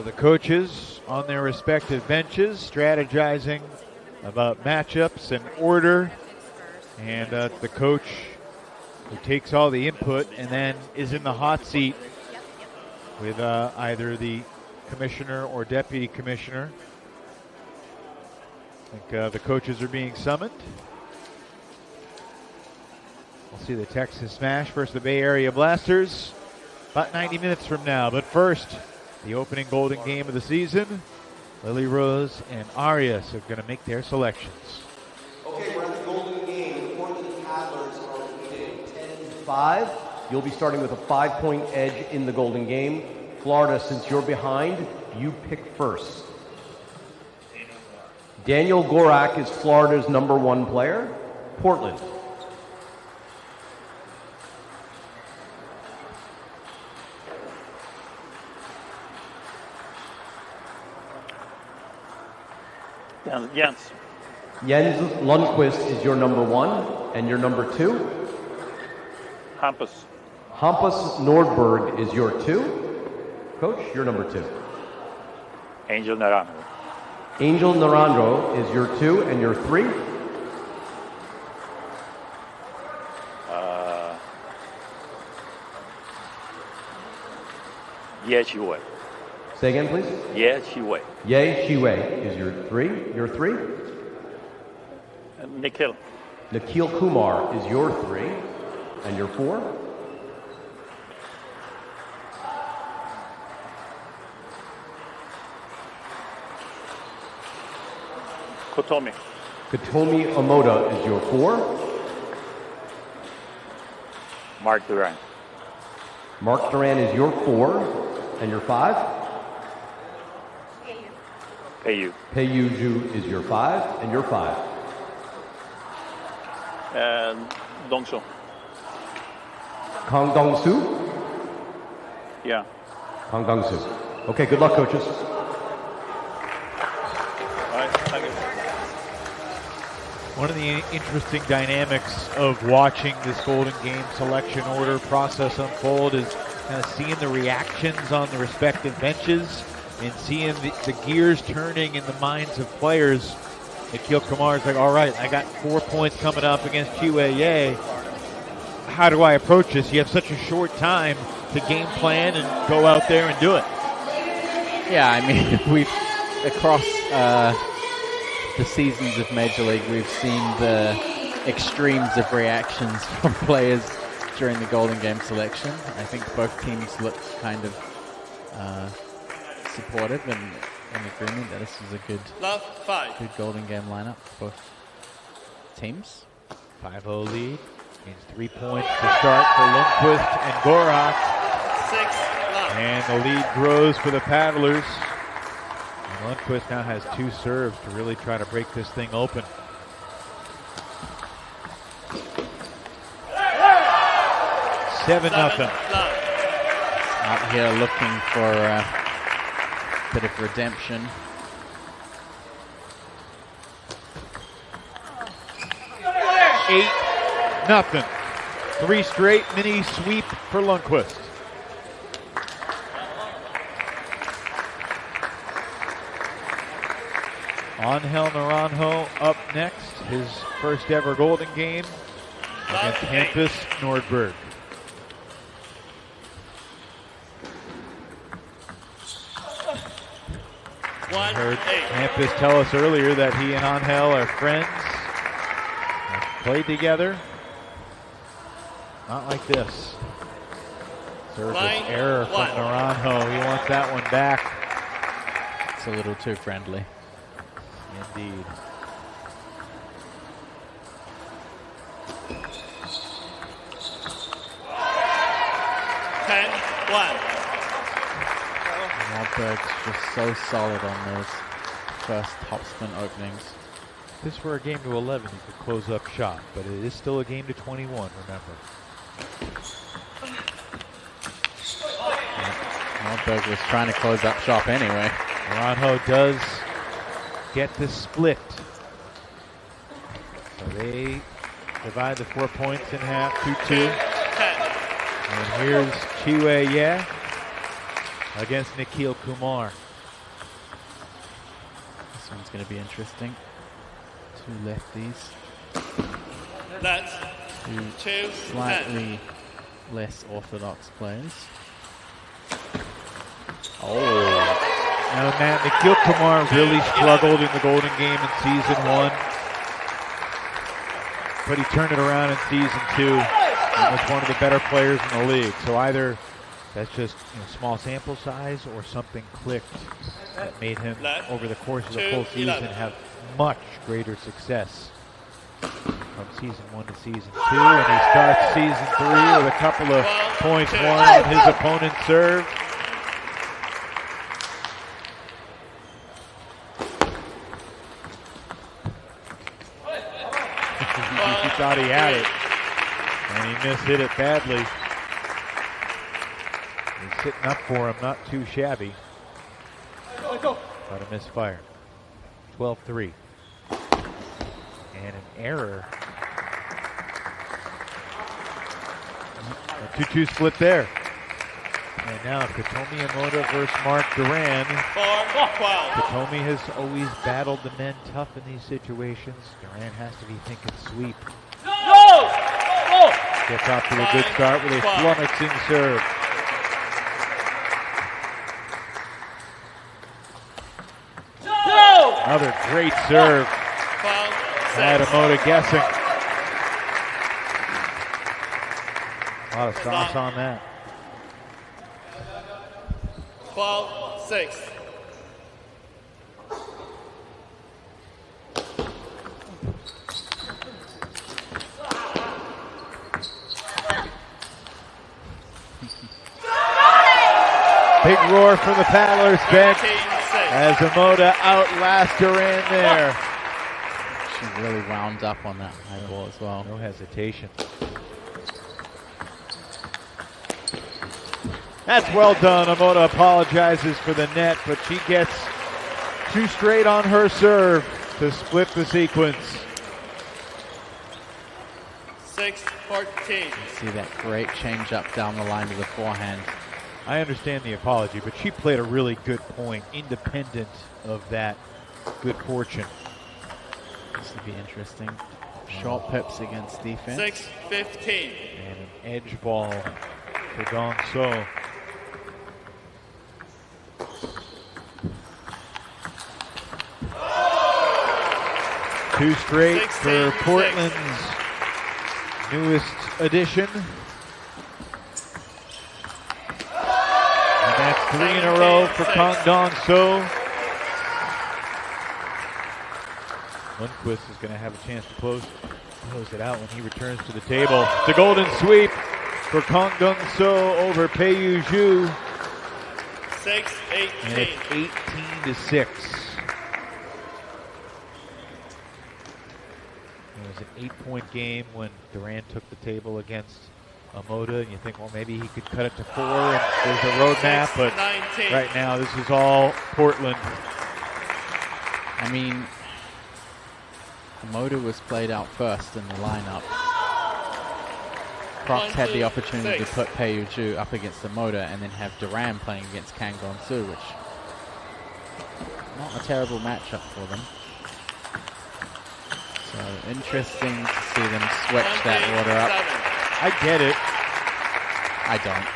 the coaches on their respective benches strategizing about matchups and order. And the coach who takes all the input and then is in the hot seat with either the commissioner or deputy commissioner. I think the coaches are being summoned. We'll see the Texas Smash versus the Bay Area Blasters about 90 minutes from now. But first, the opening Golden Game of the season. Lily Rose and Arias are going to make their selections. Okay, we're at the Golden Game. The Portland Paddlers are leading 10-5. You'll be starting with a 5-point edge in the Golden Game. Florida, since you're behind, you pick first. Daniel Gorak is Florida's #1 player. Portland. Jens. Jens Lundquist is your #1, and your #2. Hampus. Hampus Nordberg is your 2. Coach, your #2. Angel Naranjo. Angel Naranjo is your 2, and your 3. Ye Shiwei. Say again, please. Ye Shiwei. Ye Shiwei is your 3. Your 3? Nikhil. Nikhil Kumar is your 3, and your 4. Kotomi. Kotomi Omoda is your 4. Mark Durant. Mark Durant is your 4, and your 5. Peiyu. Peiyu Zhu is your 5, and your 5. And Dong-Soo. Kang Dong-Soo? Yeah. Kang Dong-Soo. Okay, good luck, coaches. All right, thank you. One of the interesting dynamics of watching this Golden Game selection order process unfold is kind of seeing the reactions on the respective benches and seeing the gears turning in the minds of players. Nikhil Kumar is like, all right, I got 4 points coming up against Chiwei. How do I approach this? You have such a short time to game plan and go out there and do it. Yeah, I mean, we've across the seasons of Major League, we've seen the extremes of reactions from players during the Golden Game selection. I think both teams look kind of supportive and in agreement that this is a good Golden Game lineup for both teams. 5-0 lead. Means 3 points to start for Lundquist and Gorak. 6-love. And the lead grows for the Paddlers. And Lundquist now has 2 serves to really try to break this thing open. Seven nothing. Out here looking for a bit of redemption. Eight nothing. 3 straight mini sweep for Lundquist. Angel Naranjo up next, his first ever Golden Game against Hampus Nordberg. I heard Hampus tell us earlier that he and Angel are friends. They've played together. Not like this. Service error from Naranjo. He wants that one back. It's a little too friendly. Indeed. Nordberg's just so solid on those first topspin openings. If this were a game to 11, he could close up shop, but it is still a game to 21, remember. Nordberg was trying to close up shop anyway. Naranjo does get the split. So they divide the 4 points in half, 2-2. And here's Chiwei against Nikhil Kumar. This one's going to be interesting. Two lefties. That's Two slightly less orthodox players. Oh. Now, Matt, Nikhil Kumar really struggled in the Golden Game in Season 1. But he turned it around in Season 2 and was one of the better players in the league. So either that's just small sample size or something clicked that made him, over the course of the full season, have much greater success. From Season 1 to Season 2, and he starts Season 3 with a couple of points won on his opponent's serve. He thought he had it, and he mishit it badly. He's sitting up for him, not too shabby, but a misfire. 12-3. And an error. A 2-2 split there. And now Katomi Omoda versus Mark Durant. Katomi has always battled the men tough in these situations. Durant has to be thinking sweep. Gets off to a good start with a flummoxing serve. Another great serve. Had Omoda guessing. A lot of sauce on that. 12-6. Big roar from the paddlers bench as Omoda outlasts Durant there. She really wound up on that high ball as well. No hesitation. That's well done. Omoda apologizes for the net, but she gets two straight on her serve to split the sequence. 6-14. See that great change up down the line to the forehand. I understand the apology, but she played a really good point, independent of that good fortune. This will be interesting. Short pips against defense. 6-15. And an edge ball for Dong-Soo. Two straight for Portland's newest addition. And that's 3 in a row for Dong-Soo. Lundquist is going to have a chance to close it out when he returns to the table. The golden sweep for Dong-Soo over Pei Zhu. 6-18. And it's 18-6. It was an 8-point game when Durant took the table against Omoda, and you think, well, maybe he could cut it to 4, and there's a roadmap, but right now this is all Portland. I mean, Omoda was played out first in the lineup. Crocs had the opportunity to put Pei Zhu up against Omoda and then have Durant playing against Dong-Soo, which not a terrible matchup for them. So interesting to see them switch that order up. I get it. I don't.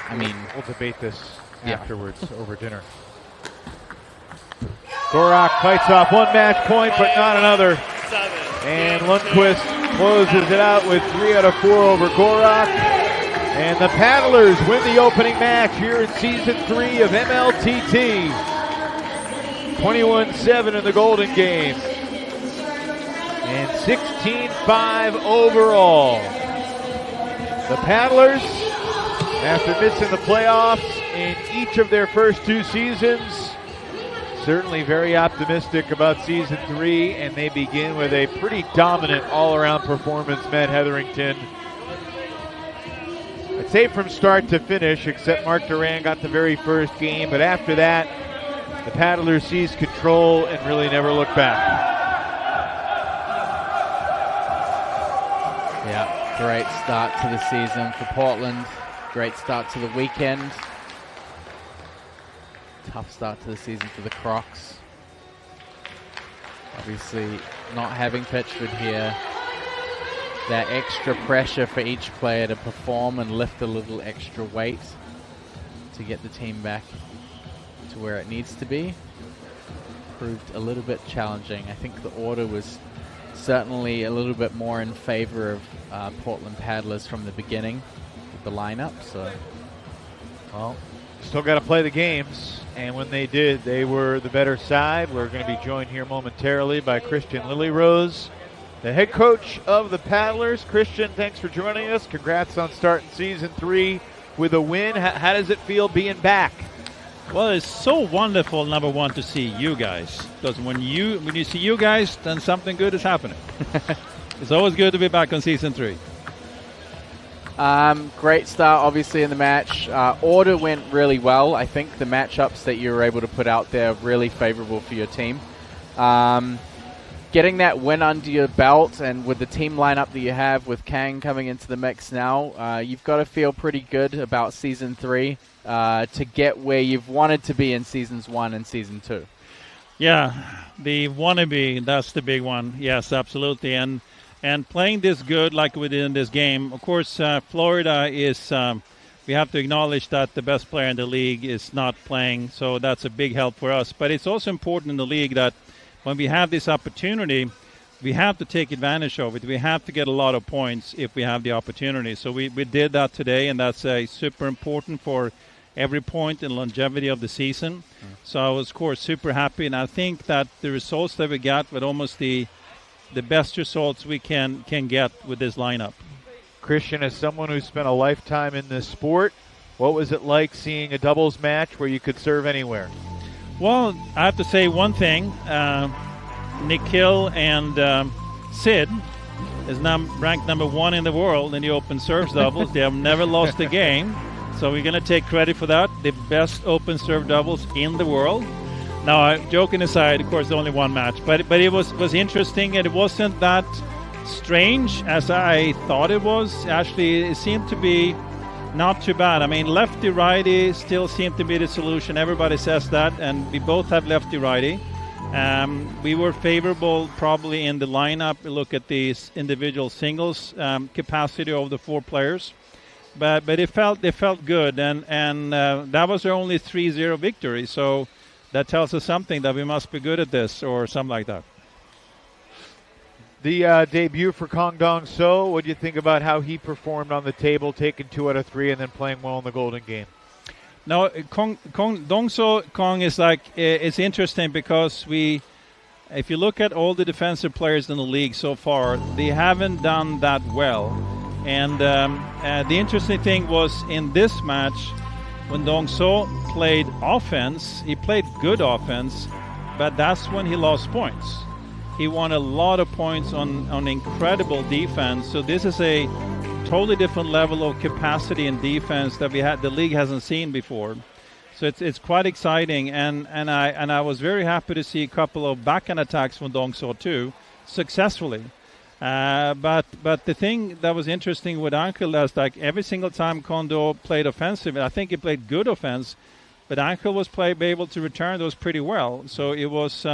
I mean, we'll debate this afterwards over dinner. Gorak fights off one match point, but not another. And Lundquist closes it out with 3 out of 4 over Gorak. And the paddlers win the opening match here in Season 3 of MLTT. 21-7 in the Golden Game. And 16-5 overall. The paddlers, after missing the playoffs in each of their first 2 seasons, certainly very optimistic about Season 3, and they begin with a pretty dominant all-around performance. Matt Hetherington, I'd say from start to finish, except Mark Durant got the very first game, but after that, the paddlers seized control and really never looked back. Yeah, great start to the season for Portland. Great start to the weekend. Tough start to the season for the Crocs. Obviously, not having Pitchford here, that extra pressure for each player to perform and lift a little extra weight to get the team back to where it needs to be proved a little bit challenging. I think the order was certainly a little bit more in favor of Portland Paddlers from the beginning of the lineup. So, well, still got to play the games, and when they did, they were the better side. We're going to be joined here momentarily by Christian Lilyrose, the head coach of the Paddlers. Christian, thanks for joining us. Congrats on starting season 3 with a win. How does it feel being back? Well, it's so wonderful, number one, to see you guys. Because when you see you guys, then something good is happening. It's always good to be back on season 3. Great start, obviously, in the match. Order went really well. I think the matchups that you were able to put out there are really favorable for your team. Getting that win under your belt, and with the team lineup that you have with Kang coming into the mix now, you've got to feel pretty good about Season 3 to get where you've wanted to be in Seasons 1 and Season 2. Yeah, the wannabe, that's the big one. Yes, absolutely. And playing this good like we did in this game, of course, Florida is, we have to acknowledge that the best player in the league is not playing, so that's a big help for us. But it's also important in the league that when we have this opportunity, we have to take advantage of it. We have to get a lot of points if we have the opportunity. So we did that today, and that's super important for every point in longevity of the season. So I was, of course, super happy, and I think that the results that we got were almost the best results we can get with this lineup. Christian, as someone who spent a lifetime in this sport, what was it like seeing a doubles match where you could serve anywhere? Well, I have to say one thing. Nikhil and Sid is ranked number 1 in the world in the open serve doubles. They have never lost a game. So we're going to take credit for that. The best open serve doubles in the world. Now, joking aside, of course, only one match. But it was interesting, and it wasn't that strange as I thought it was. Actually, it seemed to be not too bad. I mean, lefty-righty still seemed to be the solution. Everybody says that, and we both have lefty-righty. We were favorable probably in the lineup. Look at the individual singles capacity of the 4 players. But it felt good, and that was our only 3-0 victory. So that tells us something, that we must be good at this or something like that. The debut for Dong-Soo, what do you think about how he performed on the table, taking 2 out of 3 and then playing well in the Golden Game? No, Dong-Soo is like, it's interesting because if you look at all the defensive players in the league so far, they haven't done that well. And the interesting thing was in this match, when Dong-Soo played offense, he played good offense, but that's when he lost points. He won a lot of points on incredible defense. So this is a totally different level of capacity and defense that the league hasn't seen before. So it's quite exciting, and I was very happy to see a couple of backhand attacks from Dong-Soo too, successfully. But the thing that was interesting with Ankel is like every single time Kondo played offensive, I think he played good offense, but Ankel was able to return those pretty well. So it was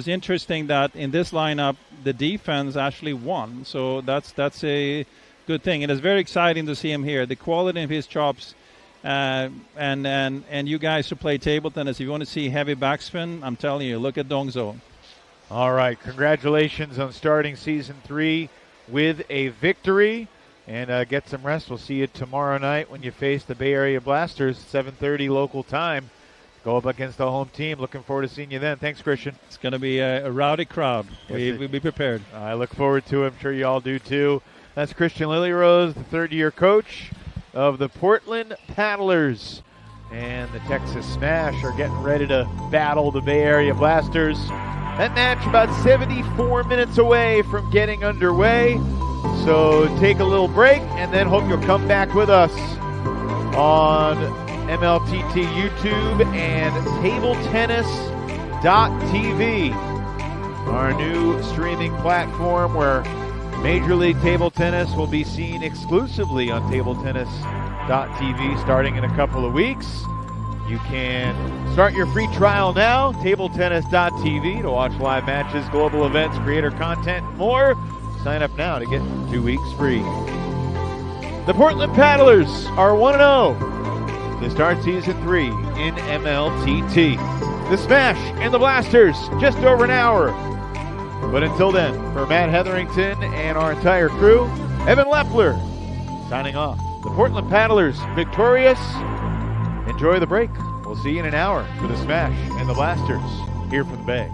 interesting that in this lineup the defense actually won. So that's a good thing, and it's very exciting to see him here. The quality of his chops, and you guys who play table tennis, if you want to see heavy backspin, I'm telling you, look at Dong-Soo. All right, congratulations on starting Season 3 with a victory, and get some rest. We'll see you tomorrow night when you face the Bay Area Blasters, 7:30 local time. Go up against the home team. Looking forward to seeing you then. Thanks, Christian. It's going to be a rowdy crowd. We'll be prepared. I look forward to it. I'm sure you all do too. That's Christian Lilyrose, the third-year coach of the Portland Paddlers. And the Texas Smash are getting ready to battle the Bay Area Blasters. That match about 74 minutes away from getting underway. So take a little break, and then hope you'll come back with us on MLTT YouTube and TableTennis.tv, our new streaming platform where Major League Table Tennis will be seen exclusively on TableTennis.tv starting in a couple of weeks. You can start your free trial now, tabletennis.tv, to watch live matches, global events, creator content, and more. Sign up now to get 2 weeks free. The Portland Paddlers are 1-0 to start Season 3 in MLTT. The Smash and the Blasters, just over an hour. But until then, for Matt Hetherington and our entire crew, Evan Lepler signing off. The Portland Paddlers victorious. Enjoy the break. We'll see you in an hour for the Smash and the Blasters here from the Bay.